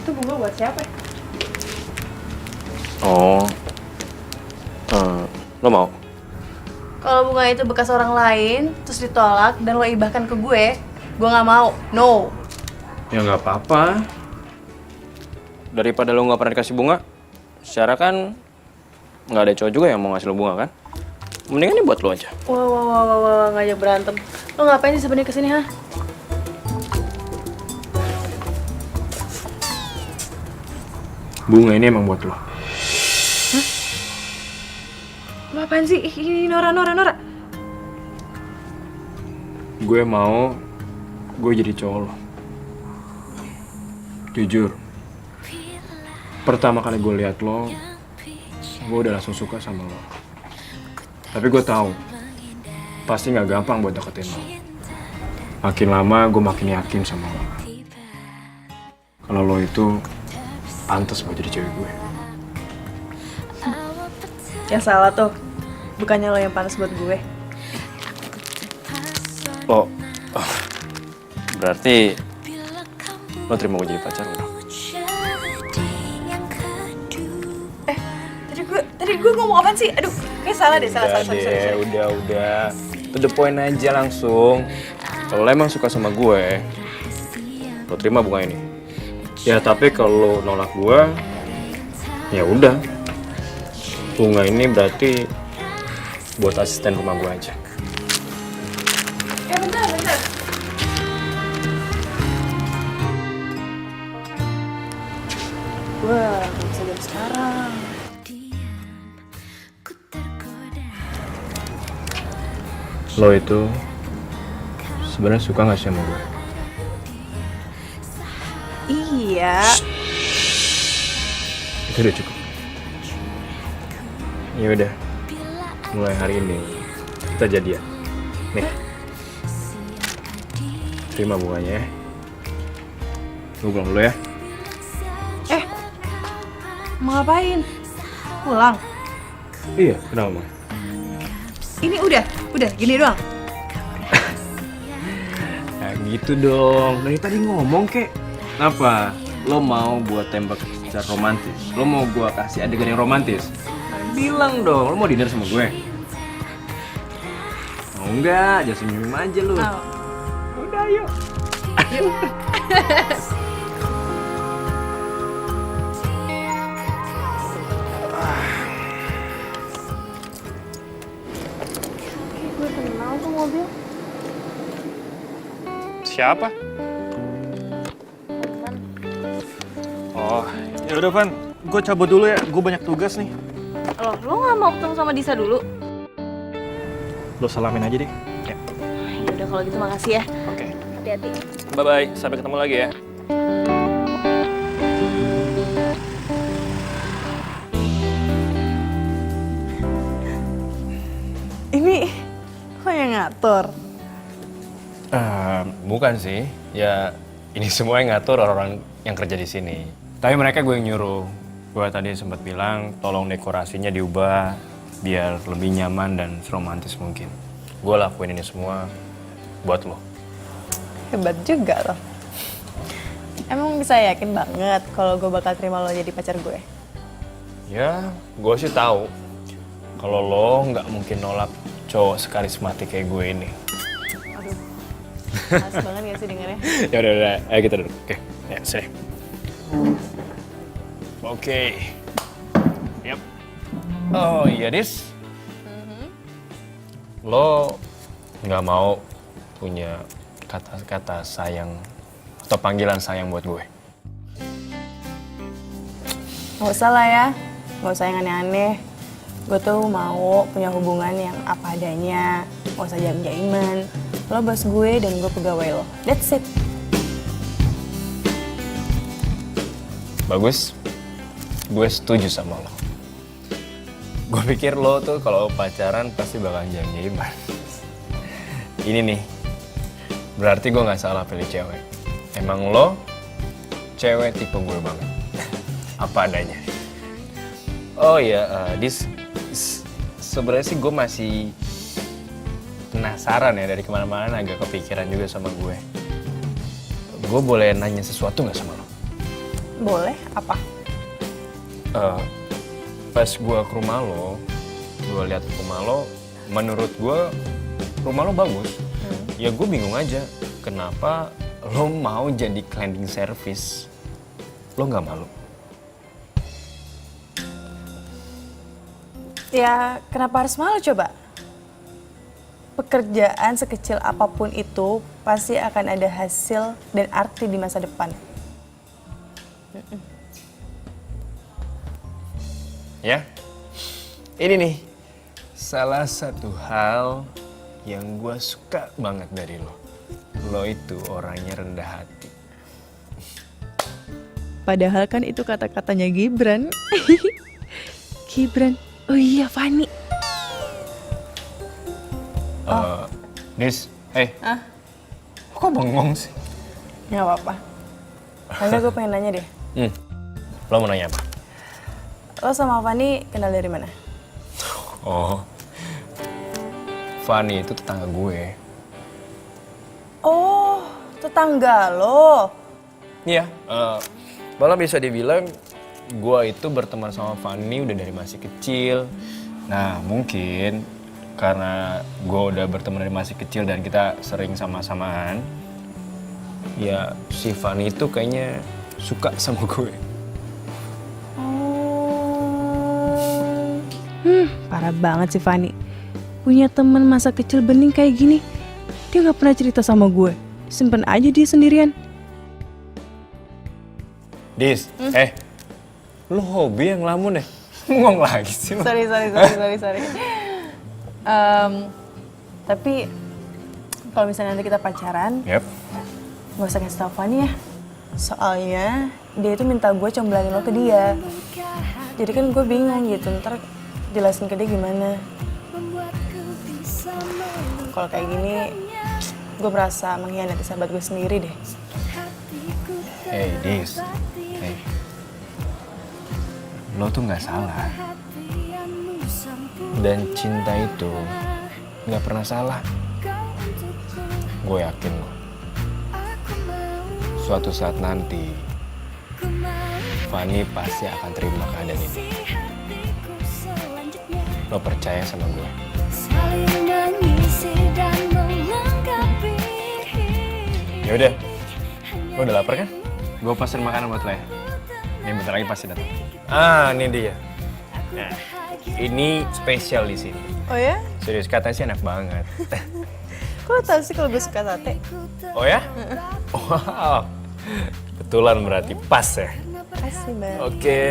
Itu bunga buat siapa? Oh, lo mau? Kalau bunga itu bekas orang lain, terus ditolak dan lo ibahkan ke gue nggak mau. No. Ya nggak apa-apa. Daripada lo nggak pernah dikasih bunga, secara kan nggak ada cowok juga yang mau ngasih lo bunga kan? Mendingan ini buat lo aja. Wah, ngajak berantem. Lo ngapain sih sebenarnya kesini, ha? Bunga ini emang buat lo. Lo apaan sih? Ih, Nora. Gue mau gue jadi cowok lo. Jujur, pertama kali gue lihat lo, gue udah langsung suka sama lo. Tapi gue tahu pasti nggak gampang buat deketin lo. Makin lama gue makin yakin sama lo. Kalau lo itu pantas buat jadi cewek gue. Yang salah tuh, bukannya lo yang panas buat gue. Oh, berarti lo terima gue jadi pacar lo? Tadi gue ngomong apaan sih? Aduh, kayak salah deh, salah. Udah. To the point aja langsung. Kalau lo emang suka sama gue, lo terima bunga ini. Ya tapi kalau lo nolak gue, ya udah. Bunga ini berarti buat asisten rumah gue aja. Bentar. Gue gak bisa jam sekarang. Lo itu sebenarnya suka nggak sih sama gue? Iya. Itu udah cukup. Ya udah, mulai hari ini kita jadian. Nih, terima bunganya ya. Gue pulang dulu ya. Mau ngapain? Pulang? Iya, kenapa Mang? Ini udah gini doang. Nah gitu dong, dari tadi ngomong kek. Apa? Lo mau buat tembak secara romantis? Lo mau gua kasih adegan yang romantis? Bilang dong, lo mau dinner sama gue? Mau enggak? Jangan senyum aja lo. Udah yuk. Gue kenal tuh mobil. Siapa? Oh, ya udah Van, gue cabut dulu ya. Gue banyak tugas nih. Lo nggak mau ketemu sama Disa dulu? Lo salamin aja deh. Ya. Ya udah kalau gitu makasih ya. Oke. Hati-hati. Bye-bye, sampai ketemu lagi ya. Ini lo yang ngatur? Bukan sih. Ya ini semua yang ngatur orang-orang yang kerja di sini. Tapi mereka gue yang nyuruh Gue tadi sempat bilang tolong dekorasinya diubah biar lebih nyaman dan seromantis mungkin. Gue lakuin ini semua buat lo. Hebat juga loh. Emang bisa yakin banget kalau gue bakal terima lo jadi pacar gue? Ya, gue sih tahu kalau lo nggak mungkin nolak cowok sekarismatik kayak gue ini. Aduh, males banget gak sih dengernya? Ya udah, ayo kita duduk. Oke, ya sini. Oke. Yap. Oh iya, Dis. Lo nggak mau punya kata-kata sayang atau panggilan sayang buat gue? Gak usah lah ya, gak usah yang aneh-aneh. Gue tuh mau punya hubungan yang apa adanya, gak usah jaim-jaiman. Lo bos gue dan gue pegawai lo, that's it. Bagus, gue setuju sama lo. Gue pikir lo tuh kalau pacaran pasti bakalan jaim-jaiman. Ini nih, berarti gue nggak salah pilih cewek. Emang lo cewek tipe gue banget. Apa adanya. Oh iya, Dis, sebenarnya sih gue masih penasaran ya, dari kemana-mana agak kepikiran juga sama gue. Gue boleh nanya sesuatu nggak sama lo? Boleh, apa? Pas gue ke rumah lo, gue lihat rumah lo, menurut gue rumah lo bagus. Ya gue bingung aja, kenapa lo mau jadi cleaning service? Lo nggak malu? Ya, kenapa harus malu coba? Pekerjaan sekecil apapun itu pasti akan ada hasil dan arti di masa depan. Ya, ini nih salah satu hal yang gue suka banget dari lo. Lo itu orangnya rendah hati. Padahal kan itu kata-katanya Gibran. Gibran. Oh iya, Fani. Dis, kok bengong sih? Nggak apa-apa. Karena gue pengen nanya deh. Lo mau nanya apa? Lo sama Fani kenal dari mana? Oh, Fani itu tetangga gue. Oh, tetangga lo. Iya, malah bisa dibilang gue itu berteman sama Fani udah dari masih kecil. Nah, mungkin karena gue udah berteman dari masih kecil dan kita sering sama-samaan, ya si Fani itu kayaknya suka sama gue. Parah banget sih Fani. Punya temen masa kecil bening kayak gini. Dia nggak pernah cerita sama gue. Simpen aja dia sendirian. Dis, lu hobi yang ngelamun ya? Ngomong lagi sih. Sorry. Tapi kalau misalnya nanti kita pacaran, Yap. gak usah kasih tau Fani ya. Soalnya dia itu minta gue comblanin lo ke dia. Jadi kan gue bingung gitu, ntar jelasin ke dia gimana. Kalau kayak gini, gue merasa mengkhianati sahabat gue sendiri deh. Hey, Dis. Hey. Lo tuh nggak salah. Dan cinta itu nggak pernah salah. Gue yakin lo. Suatu saat nanti, Fani pasti akan terima keadaan ini. Lo percaya sama gue? Ya udah, lo udah lapar kan? Gue pesan makanan buat lo ya. Ini bentar lagi pasti datang. Ah, ini dia. Nah, ini spesial di sini. Oh ya? Serius, katanya sih enak banget. Kok lo tau sih kalau gue suka sate? Oh ya? Wow, kebetulan berarti pas ya. Kasih, Mbak. Oke.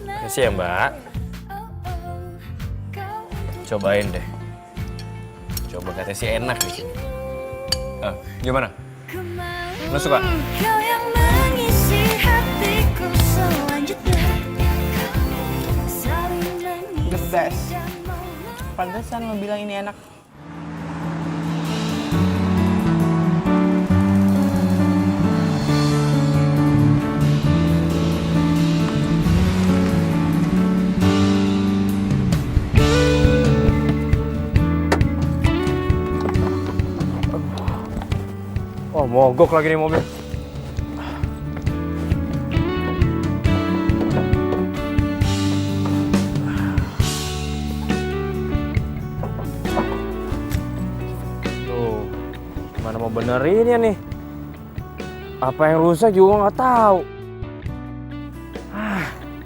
Kasih ya, Mbak. Cobain deh. Coba, katanya sih enak di sini. Gimana? Lo suka? The best. Pantesan lo bilang ini enak. Mogok lagi nih mobil. Tuh, gimana mau benerinnya nih? Apa yang rusak juga nggak tahu.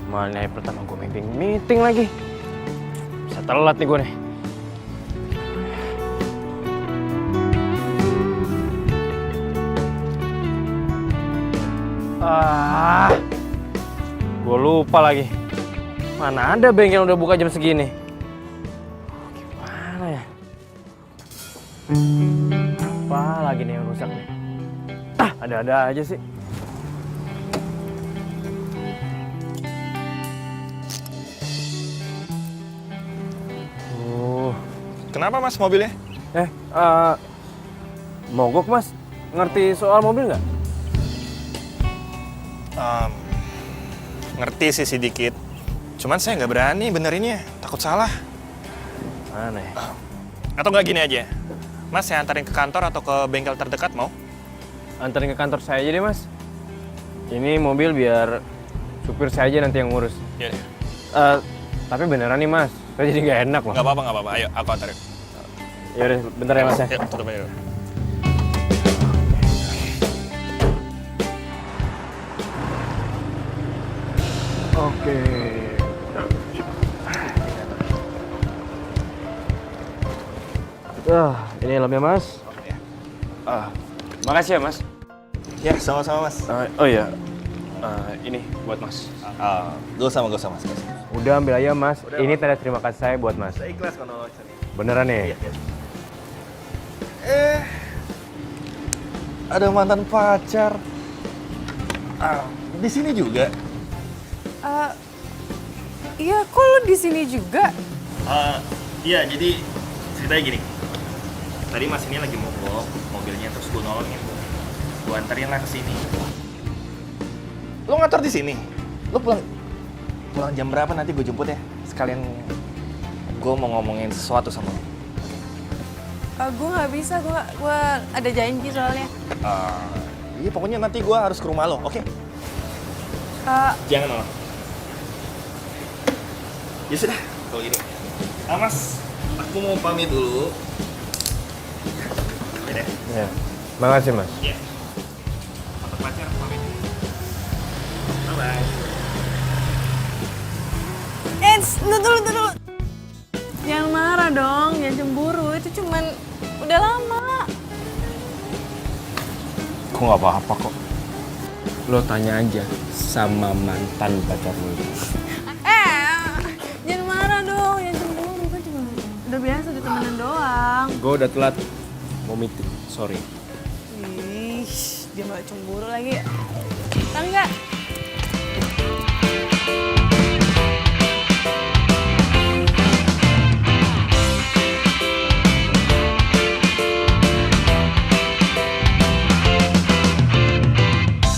Mana yang pertama gue meeting lagi. Bisa telat nih gue nih. Gue lupa lagi. Mana ada bengkel udah buka jam segini? Gimana ya? Apa lagi nih yang rusak nih? Ada-ada aja sih. Kenapa mas mobilnya? Mogok mas. Ngerti soal mobil nggak? Ngerti sih sedikit. Cuman saya nggak berani benerinnya, takut salah. Mana ya? Atau nggak gini aja, mas saya antarin ke kantor atau ke bengkel terdekat mau? Anterin ke kantor saya aja deh mas. Ini mobil biar supir saya aja nanti yang ngurus. Iya deh. Tapi beneran nih mas, saya jadi nggak enak loh. Nggak apa-apa. Ayo, aku antarin. Yaudah, bentar ya mas ya. Yuk, tutup aja dulu. Oke. Ini helmnya mas. Makasih ya mas. Ya, sama-sama mas. Oh iya, ini buat mas. Gak usah mas. Udah ambil aja mas. Ini tanda terima kasih saya buat mas. Saya ikhlas kalau Beneran nih? Ada mantan pacar. Di sini juga. Iya, kok lu di sini juga? Iya, jadi ceritanya gini. Tadi mas ini lagi mogok mobilnya, terus gue nolongin. Gue anterin lah ke sini. Lo ngantor di sini? Lo pulang jam berapa nanti gue jemput ya? Sekalian gue mau ngomongin sesuatu sama lo. Gue nggak bisa, gue ada janji soalnya. Iya, pokoknya nanti gue harus ke rumah lo, oke? Jangan nolak. Ya sudah, kalau gini. Mas, aku mau pamit dulu. Iya. Makasih mas. Iya. Mantan pacar, pamit. Bye-bye. Tunggu. Jangan marah dong, jangan cemburu. Itu cuman udah lama. Kok nggak apa-apa kok. Lo tanya aja sama mantan pacar lo. Jangan marah dong, jangan cemburu. Kan cuma udah biasa ditemenin doang. Gue udah telat mau meeting, sorry. Ih, dia malah cemburu lagi. Tahu nggak?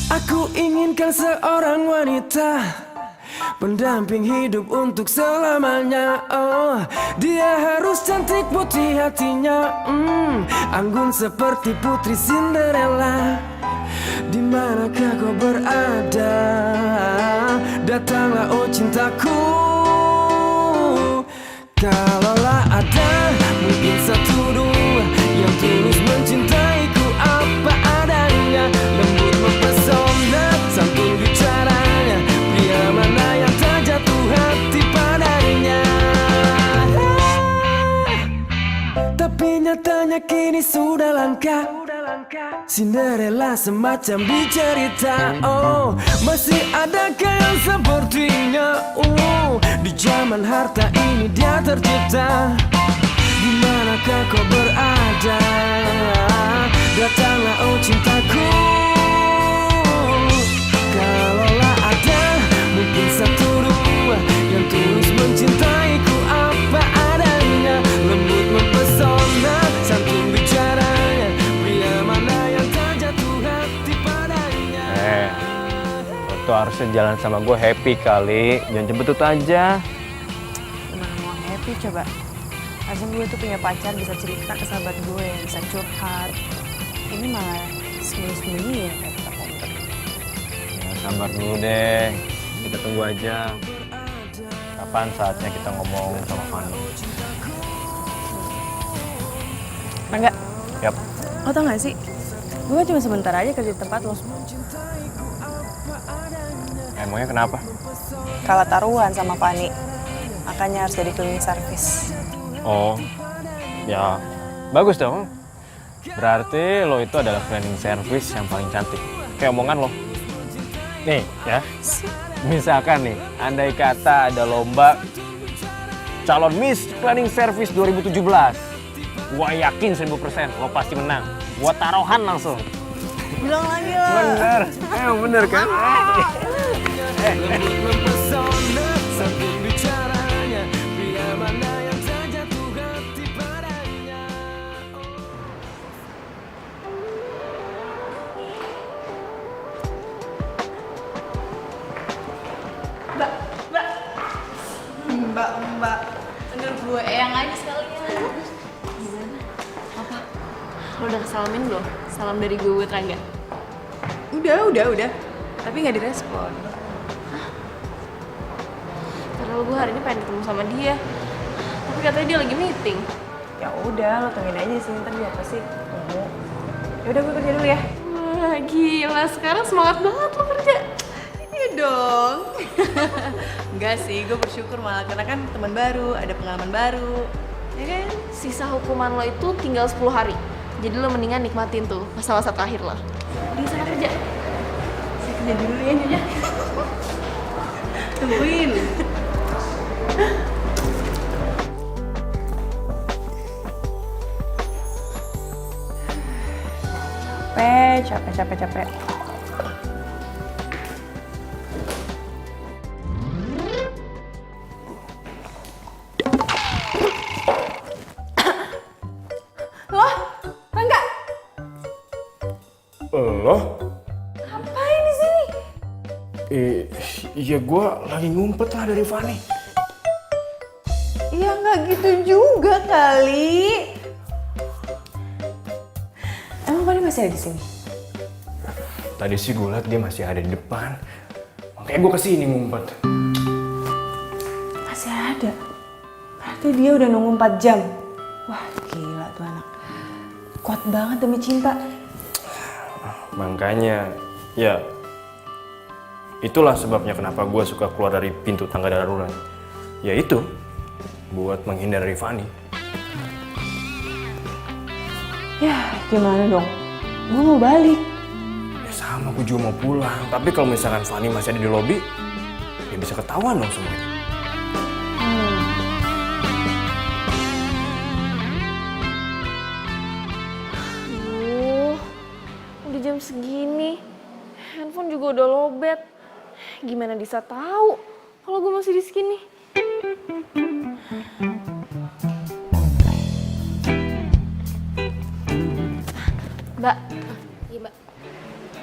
Aku inginkan seorang wanita pendamping hidup untuk selamanya. Oh, dia harus cantik putih hatinya, anggun seperti putri Cinderella. Di manakah kau berada? Datanglah oh cintaku. Kalaulah ada mungkin satu dua yang tulus mencintaiku apa adanya, lembut mempesona, santun bicaranya, pria mana yang tak jatuh hati padanya. Tapi nyatanya kini sudah langka. Cinderella semacam di cerita. Oh, masih adakah yang sepertinya? Di zaman harta ini dia tercipta. Di manakah kau berada? Datanglah oh cintaku. Kalaulah ada mungkin satu dua yang tulus mencintaiku apa adanya, lembut mempesona, santun bicaranya, pria mana yang tak jatuh hati padanya. Lo tuh harusnya jalan sama gue happy kali, jangan jemput aja. Gimana mau happy coba? Harusnya gue tuh punya pacar bisa cerita ke sahabat gue, bisa curhat. Ini malah sembunyi-sembunyi ya kayak kita komplek. Ya, sabar dulu deh. Kita tunggu aja. Kapan saatnya kita ngomong sama Fanny? Rangga, Yap. lo tau gak sih? Gue cuma sebentar aja kerja di tempat lo. Emangnya kenapa? Kalah taruhan sama Fanny. Makanya harus jadi cleaning service. Oh, ya bagus dong. Berarti lo itu adalah cleaning service yang paling cantik. Kayak omongan lo. Nih ya, misalkan nih, andai kata ada lomba calon Miss Cleaning Service 2017. Gua yakin 1000% lo pasti menang. Gua taruhan langsung. Bilang lagi lah. Bener, bener kan? Mempesona sambil bicaranya, pria mana yang tak jatuh hati padanya. Mbak. Bener gue eyang aja sekalian. Lo udah kesalamin belum? Salam dari gue buat Rangga. Udah. Tapi nggak direspon. Padahal gue hari ini pengen ketemu sama dia. Tapi katanya dia lagi meeting. Ya udah, lo tungguin aja sih, ntar dia pasti tunggu. Ya udah gue kerja dulu ya. Wah gila, sekarang semangat banget lo kerja. Iya dong. Enggak sih, gue bersyukur malah karena kan teman baru, ada pengalaman baru. Ya kan? Sisa hukuman lo itu tinggal 10 hari. Jadi lo mendingan nikmatin tuh masa-masa terakhir lo. Di sana kerja. Saya kerja dulu ya Nyonya. Tungguin. Capek. Loh, Rangga, Lo? ngapain di sini? Iya gue lagi ngumpet lah dari Fanny. Ya nggak gitu juga kali. Emang Fanny masih ada di sini? Tadi sih gue liat dia masih ada di depan. Makanya gue kesini ngumpet. Masih ada. Berarti dia udah nunggu 4 jam. Wah, gila tuh anak. Kuat banget demi cinta. Makanya, ya itulah sebabnya kenapa gue suka keluar dari pintu tangga darurat. Ya itu, buat menghindar dari Fanny. Ya, gimana dong? Gue mau balik. Ya sama, gue juga mau pulang. Tapi kalau misalkan Fanny masih ada di lobi, ya bisa ketahuan dong semuanya. Udah jam segini, handphone juga udah lobet. Gimana bisa tahu kalau gue masih di sini? Mbak, Iya mbak.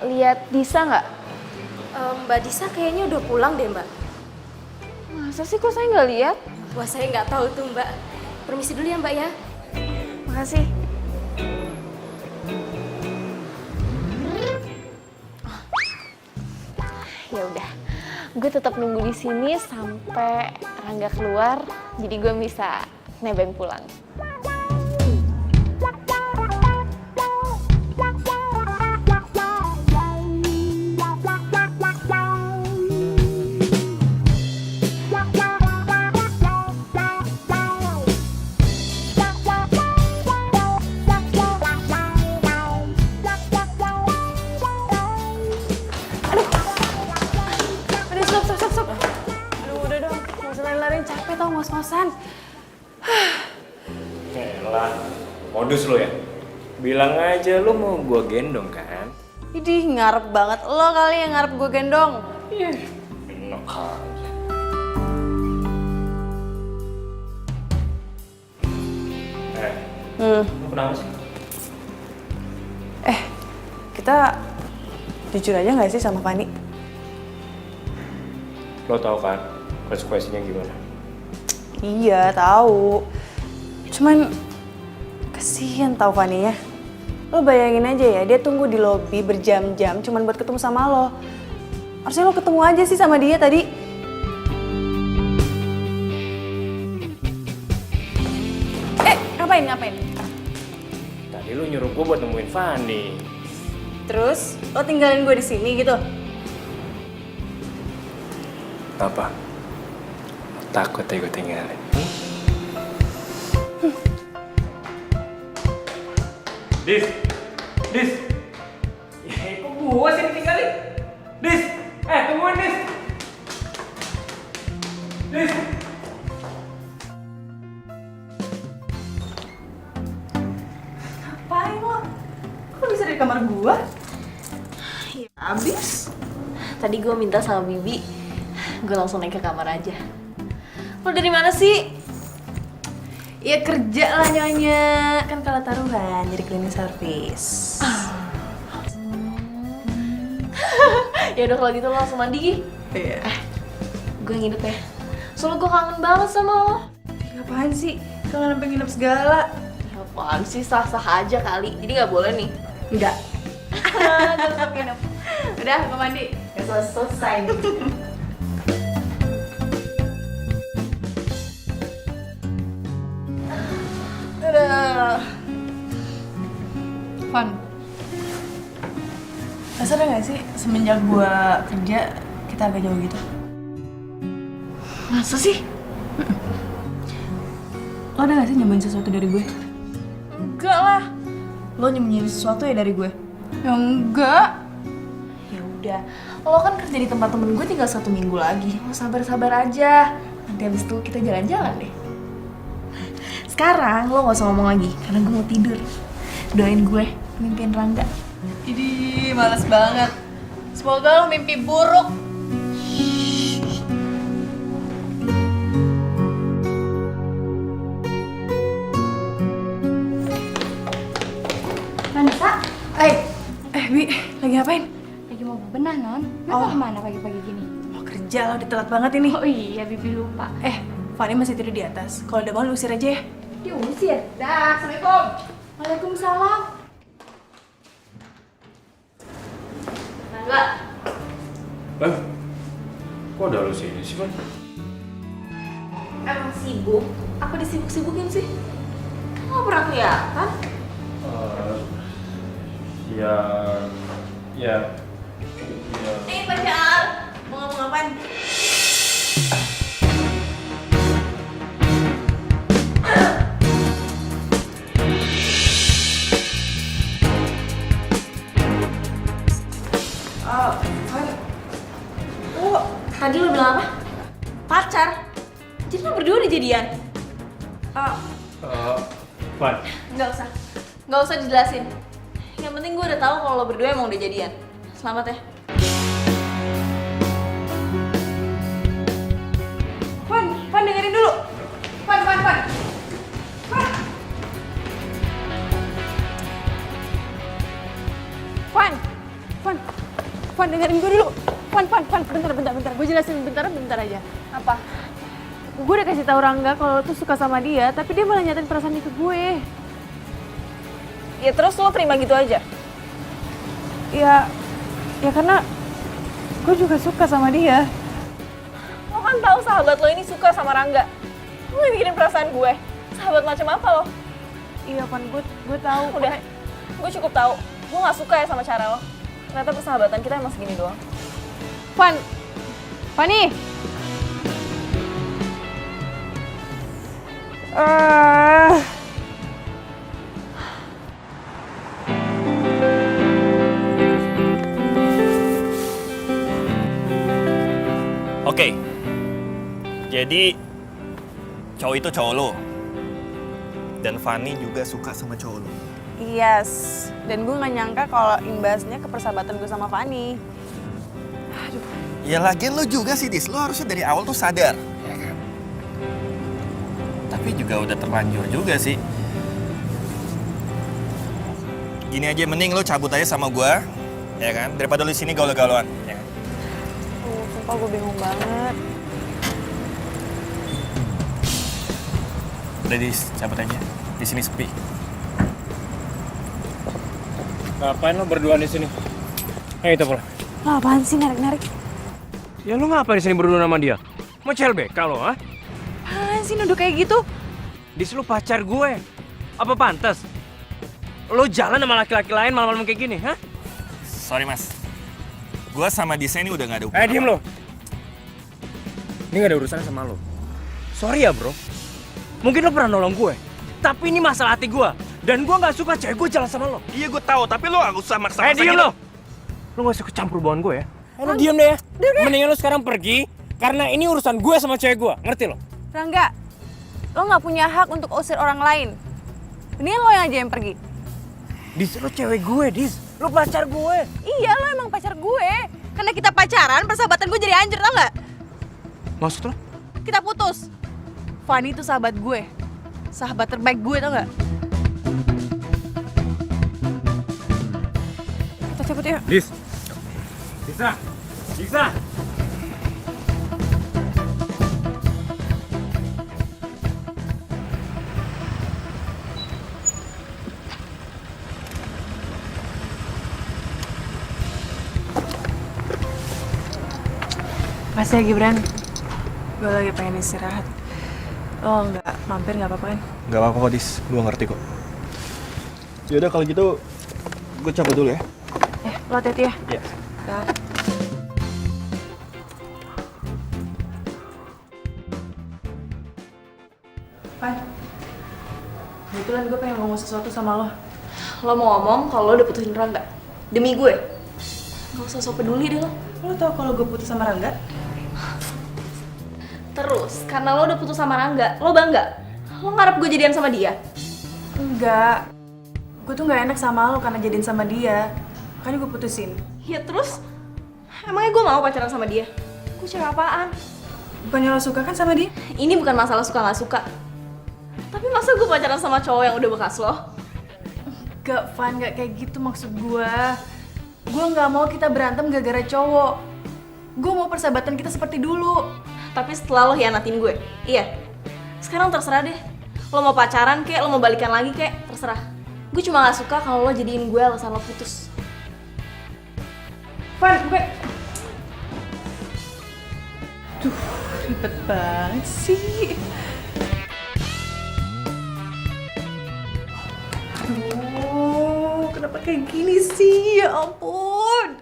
lihat Disa nggak? Mbak Disa kayaknya udah pulang deh mbak. Masa sih kok saya nggak lihat? Wah saya nggak tahu tuh mbak. Permisi dulu ya mbak ya. Makasih. Ya udah, gue tetap nunggu di sini sampai Rangga keluar, jadi gue bisa nebeng pulang. Stop. Aduh, udah dong. Nggak usah lari-lariin, capek tau ngos-ngosan. Elah, modus lo ya? Bilang aja lo mau gue gendong kan? Idih, ngarep banget lo kali yang ngarep gue gendong. Enak aja. Lo kenapa sih? Kita jujur aja nggak sih sama Fanny? Lo tau kan konsekuensinya gimana? Iya, tahu. Cuman kasihan tau Fanny ya. Lo bayangin aja ya, dia tunggu di lobi berjam-jam cuman buat ketemu sama lo. Harusnya lo ketemu aja sih sama dia tadi. Ngapain? Tadi lu nyuruh gue buat nemuin Fanny. Terus lo tinggalin gue di sini gitu? Apa? Takut ya gue tinggalin. Dis! Ya, kok gue sih ditinggalin? Dis! Tungguin, Dis! Dis! Ngapain lo? Kok bisa di kamar gue? Ya abis. Tadi gue minta sama Bibi, gue langsung naik ke kamar aja. Lo dari mana sih? Ya kerja lah nyonya, kan kalah taruhan jadi cleaning service. Ya udah kalau gitu lo langsung mandi Gi. Iya. Gue nginep ya. Soalnya gue kangen banget sama lo. Ngapain sih? Kalian sampai nginep segala? Ya apaan sih, sah-sah aja kali. Jadi gak boleh nih. Enggak. Tetap nginep. Udah, gue mandi. Gak selesai. Udah. Fun. Lo sadar gak sih semenjak gue kerja kita agak jauh gitu? Masa sih? Lo ada gak sih nyembunyiin sesuatu dari gue? Enggak lah. Lo nyembunyiin sesuatu ya dari gue? Ya enggak. Ya udah, lo kan kerja di tempat temen gue tinggal 1 minggu lagi. Lo sabar-sabar aja. Nanti habis itu kita jalan-jalan deh. Sekarang lo gak usah ngomong lagi, karena gue mau tidur. Doain gue, mimpiin Rangga. Idih, males banget. Semoga lo mimpi buruk. Vanessa, Bi, lagi ngapain? lagi mau bebenah non? Lo kemana pagi-pagi gini? Mau kerja, lo udah telat banget ini. Oh iya, Bibi lupa. Fanny masih tidur di atas. Kalau udah bangun usir aja ya. Diusir? Dah, Assalamualaikum. Waalaikumsalam. Rangga, Kok udah lu sini sih, Fan? emang sibuk? Apa disibuk-sibukin sih? Lo gak pernah kelihatan? Ya. Pacar! Mau ngomong apaan? Tadi lo bilang apa? Pacar? Jadi lo berdua udah jadian? Fan. Nggak usah dijelasin. Yang penting gue udah tahu kalau lo berdua emang udah jadian. Selamat ya. Fan dengerin dulu. Fan. Fan dengerin gue dulu. Fan, bentar. Gue jelasin bentar aja. Apa? Gue udah kasih tahu Rangga kalau lo tuh suka sama dia, tapi dia malah nyatain perasaan itu ke gue. Ya terus lo terima gitu aja? Ya karena gue juga suka sama dia. Lo kan tahu sahabat lo ini suka sama Rangga. Lo yang mikirin perasaan gue. Sahabat macam apa lo? Iya, Fan, gue tahu. Udah, gue cukup tahu. Gue nggak suka ya sama cara lo. Ternyata persahabatan kita emang segini doang. Fanny. Oke. Jadi cowok itu cowok lo. Dan Fanny juga suka sama cowok lo. Yes, dan gue gak nyangka kalau imbasnya ke persahabatan gue sama Fanny. Ya lagian lo juga sih, Dis. Lo harusnya dari awal tuh sadar. Ya kan? Tapi juga udah terlanjur juga sih. Gini aja, mending lo cabut aja sama gue. Ya kan? Daripada lo di sini gaul-gaulan. Ya kan? Sumpah gue bingung banget. Udah, Dis. Cabut aja. Di sini sepi. Ngapain lo berdua di sini? Ayo kita pulang. Lo apaan sih narik-narik? Ya lo ngapain di sini berdua sama dia? Mau CLBK lo, ha? Apaan sih nuduh kayak gitu? Dis, lo pacar gue. Apa pantas? Lo jalan sama laki-laki lain malam-malam kayak gini, ha? Sorry mas, gue sama Disa ini udah gak ada hubungan. Diem lo. Ini gak ada urusan sama lo. Sorry ya bro. Mungkin lo pernah nolong gue. Tapi ini masalah hati gue. Dan gue gak suka cewek gue jalan sama lo. Iya gue tahu, tapi lo gak usah maksa-maksa Diem gitu. lo. Lo gak usah kecampur hubungan gue ya. Lo diem deh ya. Mendingan lo sekarang pergi. Karena ini urusan gue sama cewek gue. Ngerti lo? Rangga, lo nggak punya hak untuk usir orang lain. Mendingan lo yang aja yang pergi. Dis, lo cewek gue, Dis. Lo pacar gue. Iya, lo emang pacar gue. Karena kita pacaran, persahabatan gue jadi hancur, tau nggak? Maksud lo? Kita putus. Fanny itu sahabat gue. Sahabat terbaik gue, tau nggak? Kita cabut yuk. Dis. Bisa. Bisa. Makasih ya Gibran. Gue lagi pengen istirahat. Lo nggak mampir nggak apa-apa kan? Gak apa-apa kok Dis, gue ngerti kok. Yaudah kalau gitu, gue cabut dulu ya. Lo hati-hati ya. Iya. Dah. Pan, kebetulan gue pengen ngomong sesuatu sama lo. Lo mau ngomong kalau lo udah putusin Rangga? Demi gue? Gak usah sok peduli deh lo. Lo tau kalau gue putus sama Rangga? Terus, karena lo udah putus sama Rangga, lo bangga? Lo ngarep gue jadian sama dia? Enggak. Gue tuh nggak enak sama lo karena jadian sama dia. Makanya gue putusin. Ya terus? Emangnya gue mau pacaran sama dia? Gue cewek apaan? Bukannya lo suka kan sama dia? Ini bukan masalah suka gak suka. Tapi masa gue pacaran sama cowok yang udah bekas lo? Gak, Van, gak kayak gitu maksud gue. Gue nggak mau kita berantem gara-gara cowok. Gue mau persahabatan kita seperti dulu. Tapi setelah lo hianatin gue, iya. Sekarang terserah deh. Lo mau pacaran kek, lo mau balikan lagi kek, terserah. Gue cuma gak suka kalau lo jadiin gue alasan lo putus. Van, gue... Duh, ribet banget sih. Aduh, kenapa kayak gini sih? Ya ampun.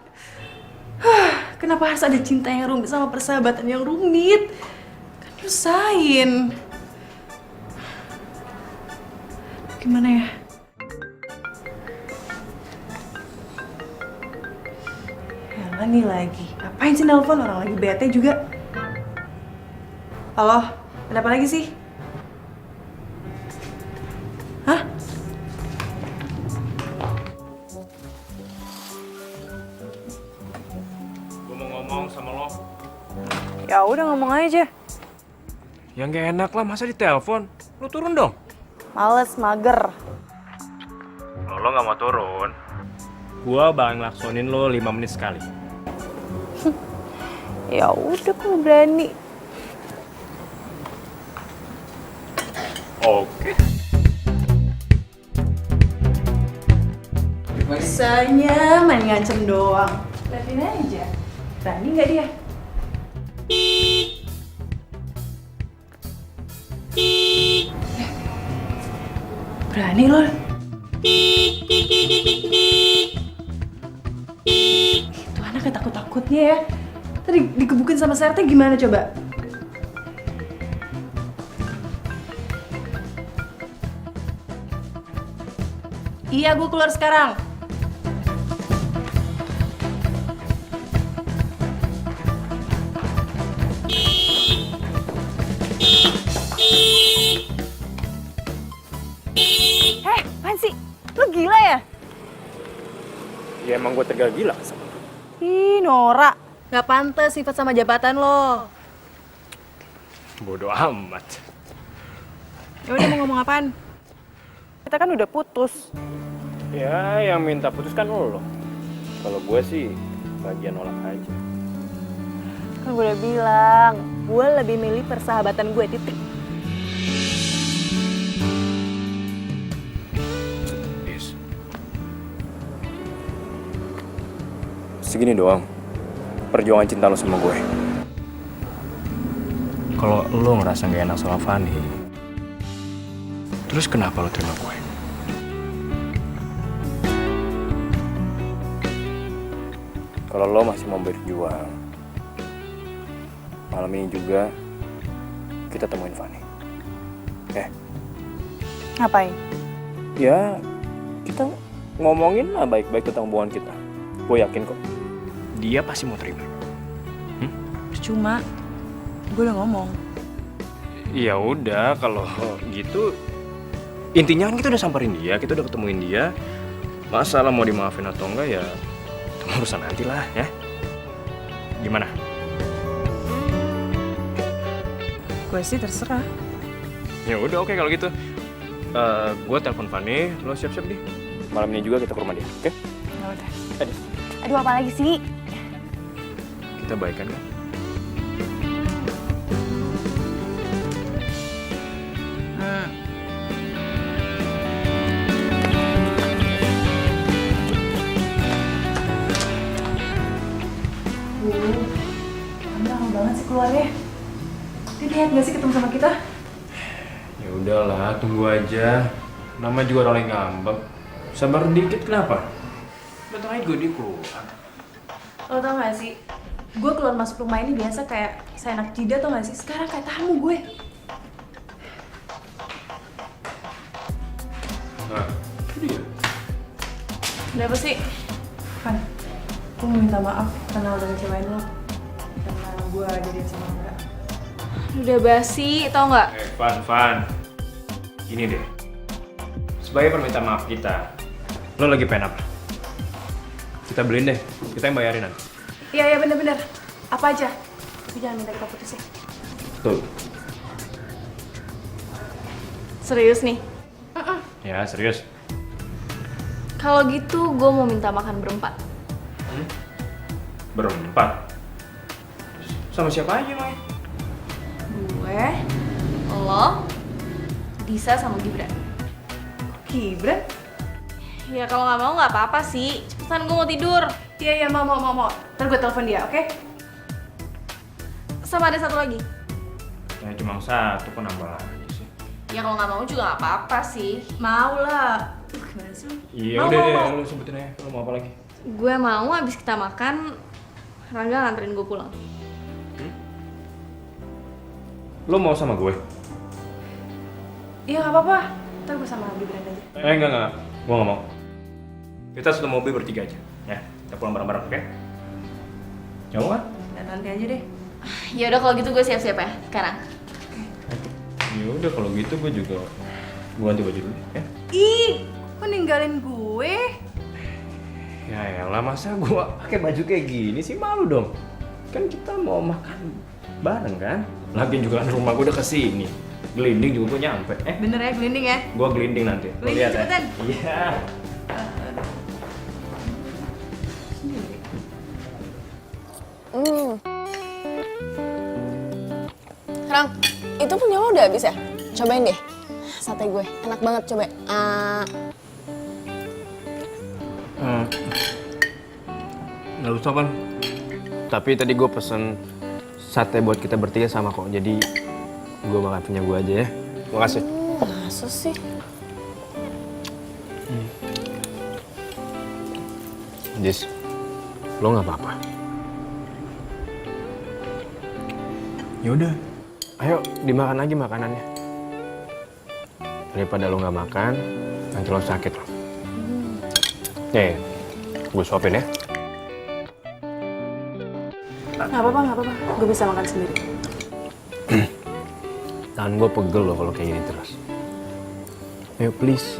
Kenapa harus ada cinta yang rumit sama persahabatan yang rumit? Kan nyusahin. Gimana ya? Yalah nih lagi. Ngapain sih nelpon, orang lagi bete juga? Halo, ada apa lagi sih? Hah? Gue mau ngomong sama lo. Ya udah ngomong aja. Yang gak enak lah, masa ditelepon? Lo turun dong. Males, mager. Kalau lo gak mau turun, gue bakal ngelaksonin lo 5 menit sekali. Ya udah kalau berani. Oke. Bisanya main ngancem doang. Liatin aja. Berani nggak dia? Berani loh. Itu anak takut-takutnya ya. Tadi digebukin sama Serte gimana coba? Iya, gue keluar sekarang. Apaan sih? Lu gila ya? Ya emang gue tegal gila sama lo. Ih, Nora. Gak pantas sifat sama jabatan lo. Bodoh amat. Ya udah mau ngomong apaan? Kita kan udah putus. Ya yang minta putus kan lo. Kalau gue sih bagian nolak aja. Kan gue udah bilang, gue lebih milih persahabatan gue, titik. Segini doang perjuangan cinta lo sama gue. Kalau lo ngerasa gak enak sama Fanny, terus kenapa lo terima gue? Kalau lo masih mau berjuang, malam ini juga kita temuin Fanny. Ngapain? Ya, kita ngomongin lah baik-baik tentang hubungan kita. Gue yakin kok, dia pasti mau terima. Cuma, gue udah ngomong. Ya udah, kalau gitu intinya kan kita udah samperin dia, kita udah ketemuin dia. Masalah mau dimaafin atau enggak ya itu urusan nanti lah ya. Gimana? Gue sih terserah. Ya udah, oke kalau gitu. Gue telepon Fanny, lo siap-siap deh. Malam ini juga kita ke rumah dia, oke? Ya udah. Aduh, apa lagi sih? Kita baikan kan? Kamu lama banget sih keluarnya. Dia niat gak sih ketemu sama kita? Ya udahlah, tunggu aja. Nama juga orang yang ngambek. Sabar dikit kenapa? Datang aja gue dia keluar. Lo tau gak sih? Gue keluar masuk rumah ini biasa kayak seenak jidat tau gak sih? Sekarang kayak tamu gue. Nah, itu dia. Udah apa sih? Van, gue mau minta maaf karena udah ngecewain lo. Karena gue jadian sama Mbak. Udah basi, tau nggak? Van. Gini deh. Sebagai permintaan maaf kita, lo lagi pengen apa? Kita beliin deh, kita yang bayarin nanti. Iya bener-bener. Apa aja? Tapi jangan minta kita putus ya. Tuh. Serius nih? Ya, serius. Kalau gitu gue mau minta makan berempat. Berempat? Sama siapa aja, Mai? Gue, lo, Disa sama Gibran. Gibran? Ya kalau nggak mau nggak apa-apa sih. Cepetan gue mau tidur. Iya mau. Ntar gue telepon dia, oke? Sama ada satu lagi. Ya cuma satu, kok nambah lagi sih? Ya kalau nggak mau juga nggak apa-apa sih. Mau lah. Gimana sih? Iya Mau, udah mau, deh, mau. lo sebutin aja. Lo mau apa lagi? Gue mau abis kita makan, Rangga nganterin gue pulang. Lo mau sama gue? Iya nggak apa-apa. Ntar gue sama Gibran aja. Enggak. Gue nggak mau. Kita satu mobil bertiga aja, ya. Kita pulang bareng-bareng, oke? Jauh kan? Dan nanti aja deh. Ya udah kalau gitu gue siap-siap ya sekarang. Ya udah kalau gitu gue juga ganti baju dulu, ya. Ih, kok ninggalin gue? Ya elah, masa gue pakai baju kayak gini sih, malu dong. Kan kita mau makan bareng kan? Lagian juga kan rumah gue udah kesini. Gelinding juga gue nyampe. Bener ya, gelinding ya? Gue gelinding nanti. Lo Gelinding, lihat cepetan. ya. Iya. Rang, itu punya lo udah habis ya? Cobain deh. Sate gue, enak banget, coba. Nggak usah kan. Tapi tadi gue pesen sate buat kita bertiga sama kok. Jadi gue makan punya gue aja ya. Makasih. Masa sih? Jis, lo nggak apa-apa. Yaudah, ayo dimakan aja makanannya. Daripada lo nggak makan, nanti lo sakit lo. Nih, gue suapin ya. Nggak apa-apa. Gue bisa makan sendiri. Tangan gue pegel lo kalau kayak gini terus. Ayo please,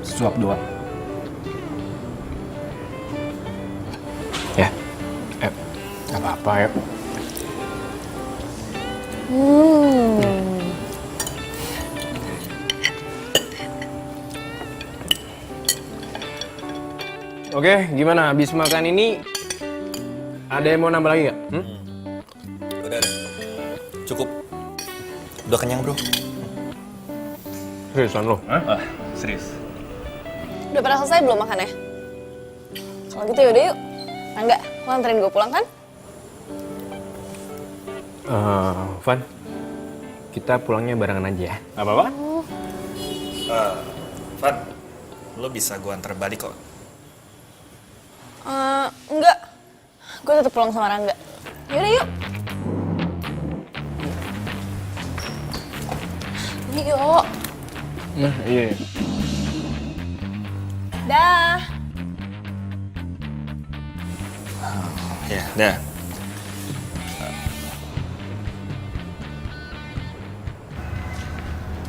suap doang. Ya, nggak apa-apa ya. Oke, gimana? Habis makan ini, ada yang mau nambah lagi nggak? Udah. Cukup. Udah kenyang, bro. Seriusan lo? Serius. Udah pada selesai belum makannya? Kalau gitu yaudah yuk. Rangga, lo anterin gue pulang kan? Van, kita pulangnya barengan aja ya. Gak apa-apa? Van, lo bisa gue antar balik kok. Enggak. Gue tetap pulang sama Rangga. Yaudah yuk. Yuk. Nah, iya. Dah. Ya, dah.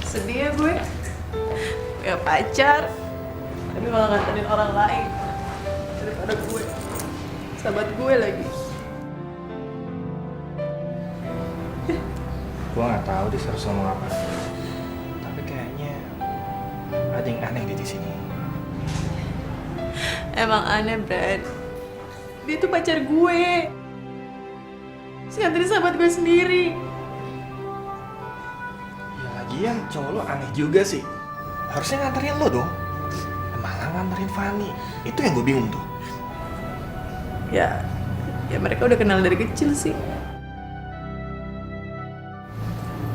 Sedih ya gue. Ya pacar. Tapi malah nganterin orang lain. Daripada gue. Sahabat gue lagi. Gue nggak tahu dia harus ngomong apa. Tapi kayaknya ada yang aneh di sini. Emang aneh, Brad. Dia tuh pacar gue. Terus nganterin sahabat gue sendiri. Ya lagian cowok lo aneh juga sih. Harusnya nganterin lo dong. Malah nganterin Fanny. Itu yang gue bingung tuh. Ya mereka udah kenal dari kecil sih.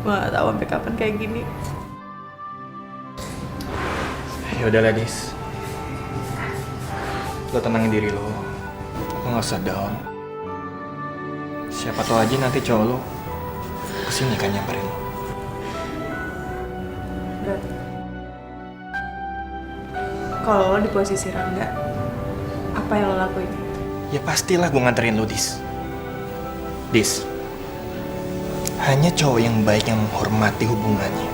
Gue gak tahu sampai kapan kayak gini. Ya udah Ladis. Lo tenangin diri lo. Lo gak usah down. Siapa tahu aja nanti cowok lo kesini kan nyamperin lo. Brad, kalau lo di posisi Rangga, apa yang lo lakuin? Ya pastilah gue nganterin lo, Dis. Dis, hanya cowok yang baik yang menghormati hubungannya.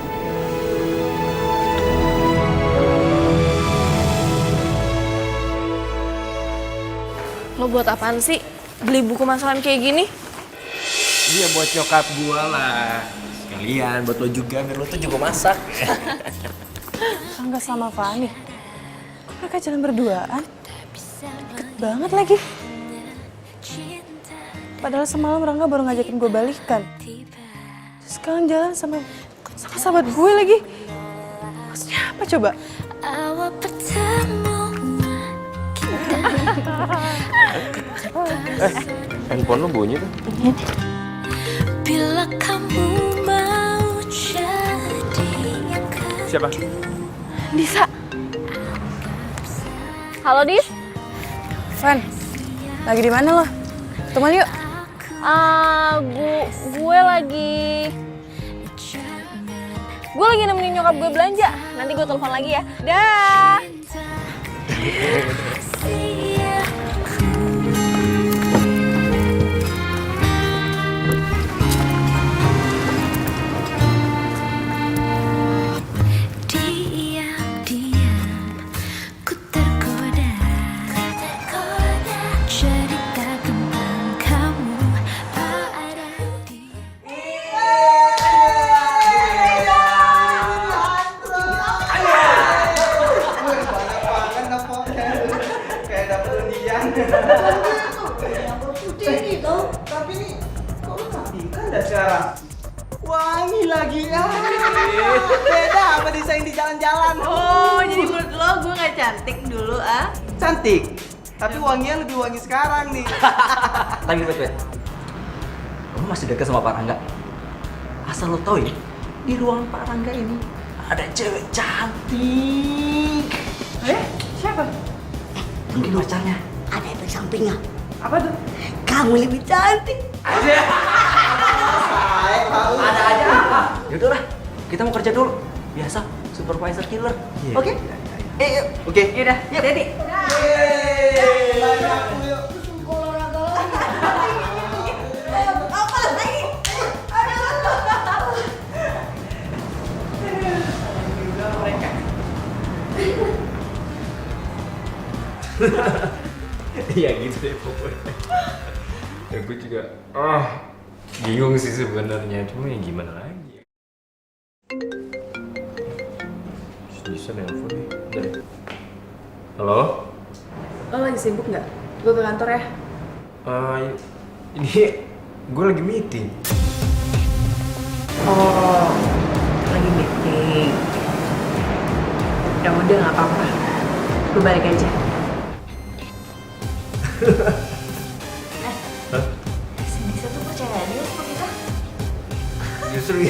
Lo buat apaan sih? Beli buku masakan kayak gini? Iya buat nyokap gue lah. Sekalian buat lo juga, biar lo tuh juga masak. Rangga sama Fanny. Kok mereka jalan berduaan? Deket banget lagi. Padahal semalam Rangga baru ngajakin gue balikan. Terus sekarang jalan sama sahabat gue lagi. Maksudnya apa coba? Awal pertemuan Handphone lo bunyi tuh. bila kamu mau jadi yang Siapa? Disa. Halo, Dis. Van, lagi di mana lo? Ketemuan yuk. Gue lagi nemenin nyokap gue belanja. Nanti gue telepon lagi ya. Dah. diam-diam ku tergoda cerita tentang kamu pada dia. Wangi lagi ya. Beda sama desain di jalan-jalan. Oh, jadi menurut lo gue gak cantik dulu ah? Cantik. Tapi wanginya lebih wangi sekarang nih. Tapi wait. Kamu masih dekat sama Pak Rangga? Asal lo tau ya, di ruangan Pak Rangga ini ada cewek cantik. Siapa? Mungkin pacarnya. Ada efek sampingnya. Apa tuh? Kamu lebih cantik. Ada aja. Yaudah lah, kita mau kerja dulu. Biasa, supervisor killer. Oke? Oke. Yaudah, yuk Dedi. Iya gitu deh pokoknya. Ya gue juga bingung sih sebenarnya, cuma ya gimana lagi. Bisa nelfon nih dari. Halo? Lo lagi sibuk nggak? Gue ke kantor ya. Ini gue lagi meeting. Oh, lagi meeting. Ya udah nggak apa-apa. Gue balik aja.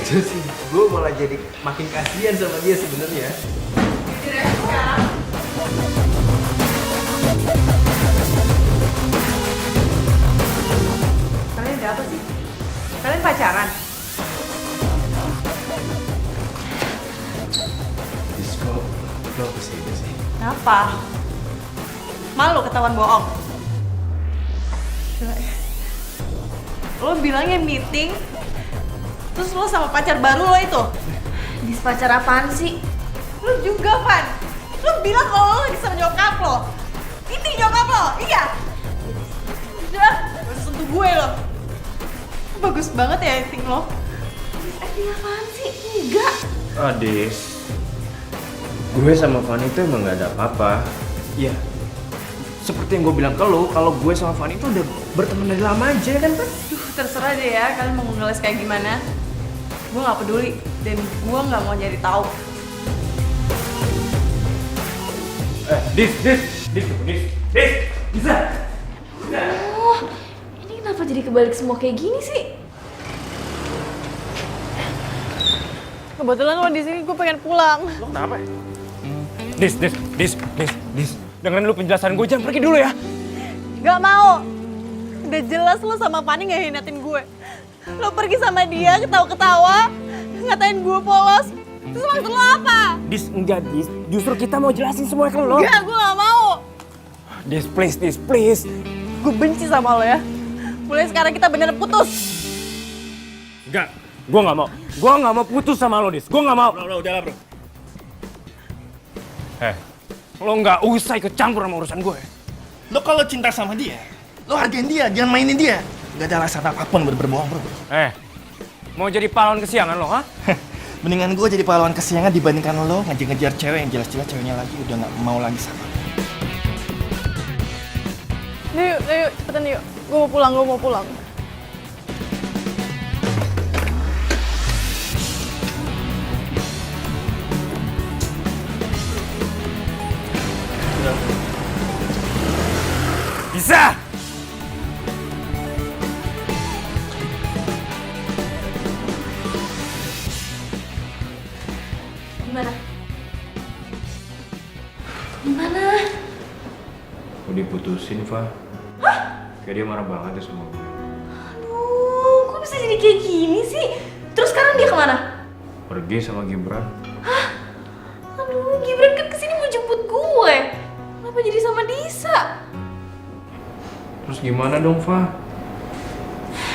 gitu sih. Gue malah jadi makin kasihan sama dia sebenarnya. Kalian ada apa sih? Kalian pacaran? Disko, lo kesini sih. Kenapa? Malu ketahuan bohong? Gila ya. Lo bilangnya meeting, terus lo sama pacar baru lo itu? Dis, pacar apaan sih? Lo juga, Van. Lo bilang kalau lo lagi sama nyokap lo. Ini nyokap lo, iya? Udah, gak usah sentuh gue lo. Bagus banget ya acting lo. Acting apaan sih? Enggak. Adis, gue sama Fanny itu emang gak ada apa-apa. Iya, seperti yang gue bilang ke lo, kalau gue sama Fanny itu udah berteman dari lama aja kan, Pan? Duh, terserah deh ya, kalian mau ngeles kayak gimana. Gue gak peduli, dan gue gak mau nyari tahu. Dis, bisa? Oh, ini kenapa jadi kebalik semua kayak gini sih? Kebetulan lo di sini, gue pengen pulang. Lo kenapa? Dis. Dengerin lu penjelasan gue, jangan pergi dulu ya. Gak mau. Udah jelas lo sama Fanny gak hinatin gue. Lo pergi sama dia, ketawa-ketawa, ngatain gue polos. Terus maksud lo apa? Dis, enggak, Dis. Justru kita mau jelasin semua ke lo. Enggak, gue gak mau. Dis, please. Gue benci sama lo ya. Mulai sekarang kita bener putus. Enggak, gue gak mau. Gue gak mau putus sama lo, Dis. Gue gak mau. Bro, udahlah bro. Lo gak usah ikut campur sama urusan gue. Lo kalau cinta sama dia, lo hargain dia, jangan mainin dia. Gak ada alasan apapun buat berbohong bro. Mau jadi pahlawan kesiangan lo, ha? Mendingan gue jadi pahlawan kesiangan dibandingkan lo ngejar-ngejar cewek yang jelas-jelas ceweknya lagi udah gak mau lagi sama lo. Yuk, cepetan yuk. Gue mau pulang. Bisa! Gimana? Mau diputusin, Fa. Kayak dia marah banget ya sama gue. Aduh, kok bisa jadi kayak gini sih? Terus sekarang dia kemana? Pergi sama Gibran. Aduh, Gibran kan kesini mau jemput gue. Kenapa jadi sama Disa? Terus gimana dong, Fa?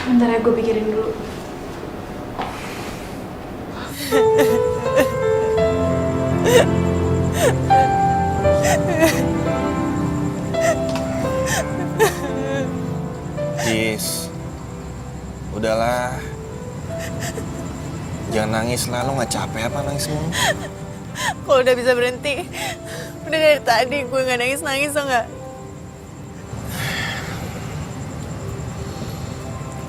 Bentar ya, gue pikirin dulu. Dis, udahlah. Jangan nangis lah, lo gak capek apa nangis mulu? Kalau udah bisa berhenti, udah dari tadi gue gak nangis-nangis tau gak?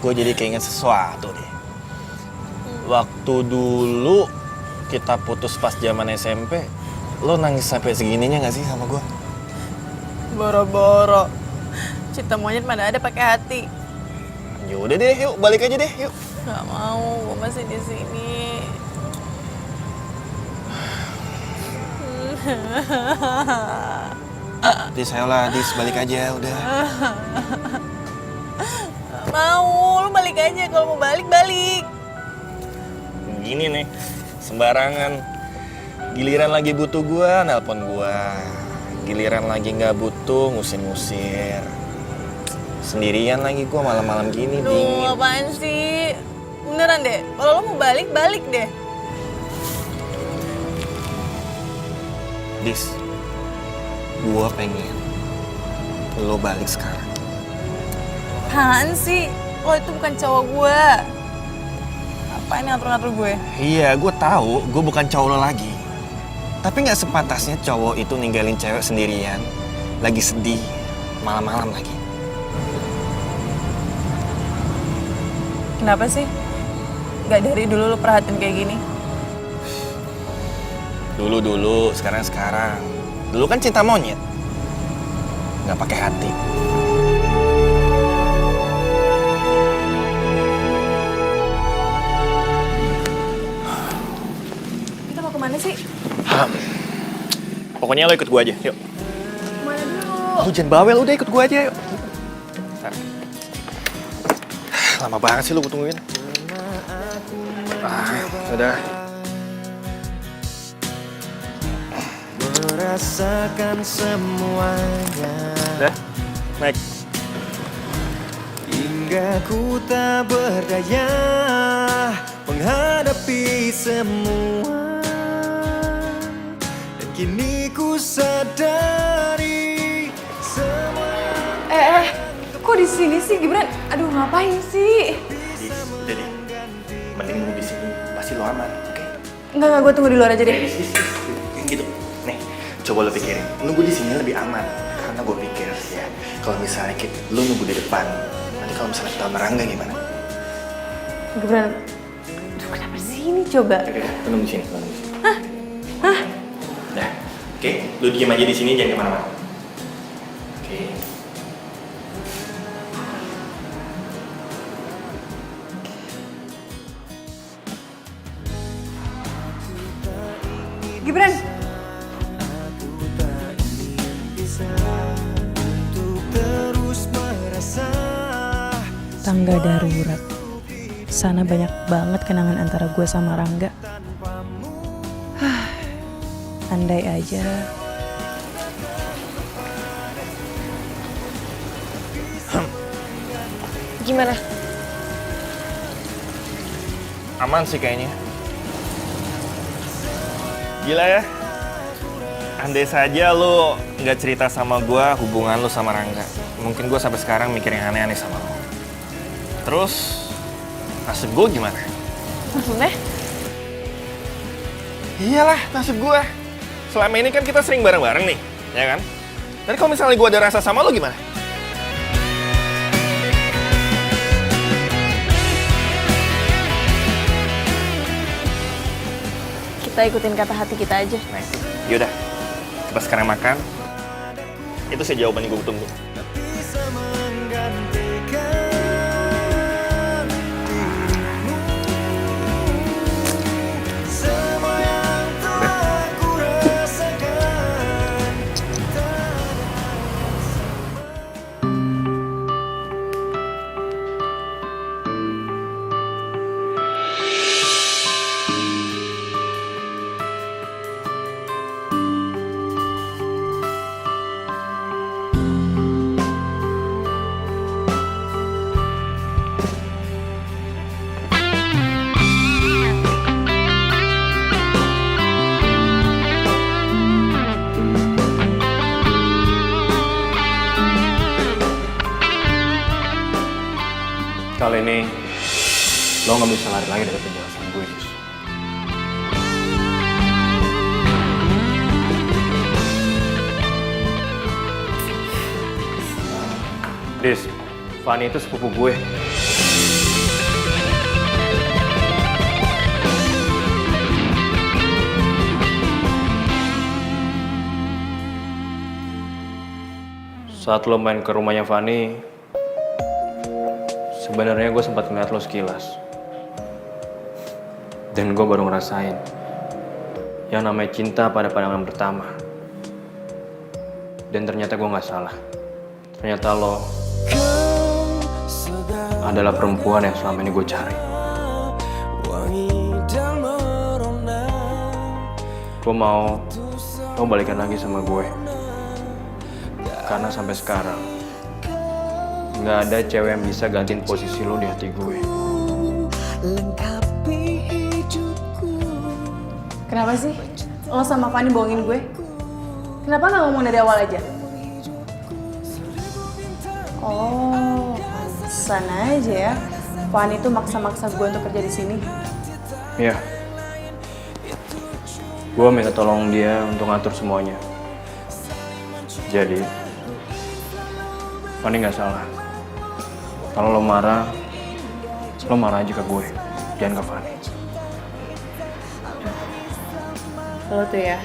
Gue jadi keinget sesuatu deh. Waktu dulu kita putus pas zaman SMP, lo nangis sampai segininya gak sih sama gue? Boro-boro. Cinta monyet mana ada pakai hati. Yaudah deh, yuk balik aja deh, yuk. Gak mau, gue masih di sini. Dis, ayolah, Dis, balik aja, udah. Gak mau, lu balik aja. Kalau mau balik. Gini nih, sembarangan. Giliran lagi butuh gua, nelpon gua. Giliran lagi nggak butuh, ngusir-ngusir. Sendirian lagi gua malam-malam gini, Duh, dingin. apaan sih? Beneran deh, kalau lo mau balik deh. Dis, gua pengen lo balik sekarang. Apaan sih? Lo itu bukan cowok gue. Apa ini ngatur-ngatur gue? Iya, gua tahu, gua bukan cowok lo lagi. Tapi nggak sepantasnya cowok itu ninggalin cewek sendirian, lagi sedih, malam-malam lagi. Kenapa sih? Gak dari dulu lo perhatiin kayak gini? Dulu, sekarang. Dulu kan cinta monyet, nggak pakai hati. Pokoknya lo ikut gue aja, yuk. Mana dulu? Lu jangan bawel, udah ikut gue aja, yuk. Bentar. Lama banget sih lu gue tungguin. Udah. Merasakan semuanya. Udah, naik. Hingga ku tak berdaya menghadapi semua. Dan kini ku sadari semua. Kok di sini sih Gibran? Aduh, ngapain sih? Udah deh. Mending nunggu di sini, pasti lo aman, oke? Enggak, gue tunggu di luar aja deh. Gitu. Nih, coba lo pikirin. Nunggu di sini lebih aman. Karena gue pikir ya, kalau misalnya lo nunggu di depan, nanti kalau misalnya kita merangga gimana? Gibran, aduh kenapa sini coba? Oke, lo nunggu di sini, Hah? Nah, oke, lo diem aja di sini, jangan kemana-mana. Oke. Gibran, Tangga darurat. Sana banyak banget kenangan antara gue sama Rangga. Andai aja. Gimana? Aman sih kayaknya. Gila ya. Andai saja lo nggak cerita sama gue hubungan lo sama Rangga. Mungkin gue sampai sekarang mikir yang aneh-aneh sama lo. Terus, nasib gue gimana? Maksudnya? Iyalah, nasib gue. Selama ini kan kita sering bareng-bareng nih, ya kan? Dan kalau misalnya gue ada rasa sama lo gimana? Kita ikutin kata hati kita aja. Nah, yaudah. Kita sekarang makan. Itu sih jawaban yang gue tunggu. Kali ini, lo nggak bisa lari lagi dari penjelasan gue, Dis. Dis, Fanny itu sepupu gue. Saat lo main ke rumahnya Fanny, sebenarnya gue sempat ngeliat lo sekilas. Dan gue baru ngerasain yang namanya cinta pada pandangan pertama. Dan ternyata gue gak salah. Ternyata lo adalah perempuan yang selama ini gue cari. Gue mau lo balikan lagi sama gue. Karena sampai sekarang nggak ada cewek yang bisa gantiin posisi lo di hati gue. kenapa sih lo sama Fanny bohongin gue? Kenapa nggak ngomong dari awal aja? Oh, sana aja ya. Fanny tuh maksa-maksa gue untuk kerja di sini. Iya. Gue minta tolong dia untuk ngatur semuanya. Jadi, Fanny nggak salah. Kalau lo marah aja ke gue, jangan ke Fanny. Lo tuh ya,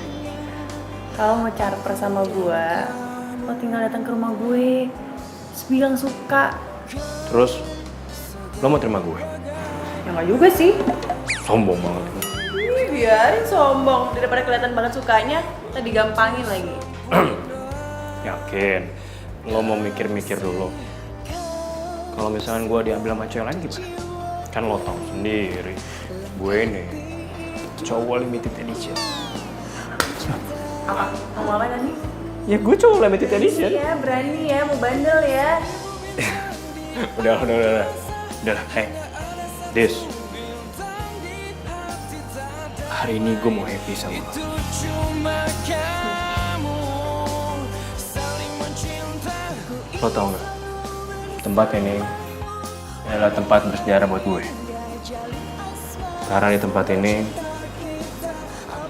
kalau mau caper sama gue, lo tinggal datang ke rumah gue, terus bilang suka. Terus, lo mau terima gue? Ya nggak juga sih. Sombong banget. Biarin sombong, daripada kelihatan banget sukanya. Tadi gampangin lagi. Yakin? Lo mau mikir-mikir dulu. Kalau misalkan gue diambil sama cewek lain gimana? Kan lo tau sendiri, gue ini cowok limited edition. Apa? Mau apa tadi? Ya gue cowok limited edition. Iya, berani ya, mau bandel ya. Udah. Hey, Dis. Hari ini gue mau happy sama lo. Lo tau gak? Tempat ini adalah tempat bersejarah buat gue. Karena di tempat ini,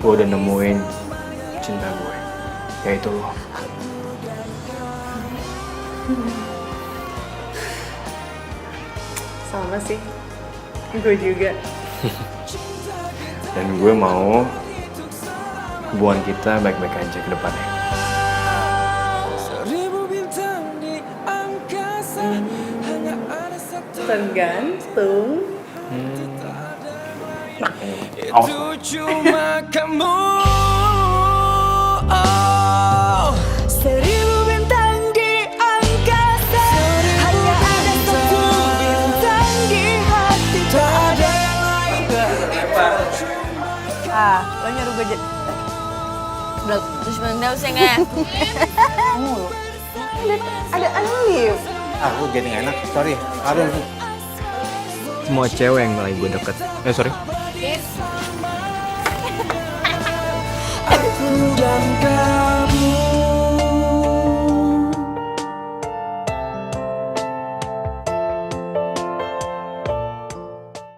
gue udah nemuin cinta gue, yaitu lo. Sama sih. Gue juga. Dan gue mau hubungan kita baik-baik aja ke depannya. Tergantung. Itu cuma kamu. Oh, 1000 bintang di angkasa, hanya ada satu bintang di hati. Tak ada yang lain. Lo nyuruh gue jadi... Udah, terus bentar sih nggak? Ada lift. Aku jadi gak enak, sorry. Aduh. Semua cewek yang mulai gue deket. Sorry. Aku dan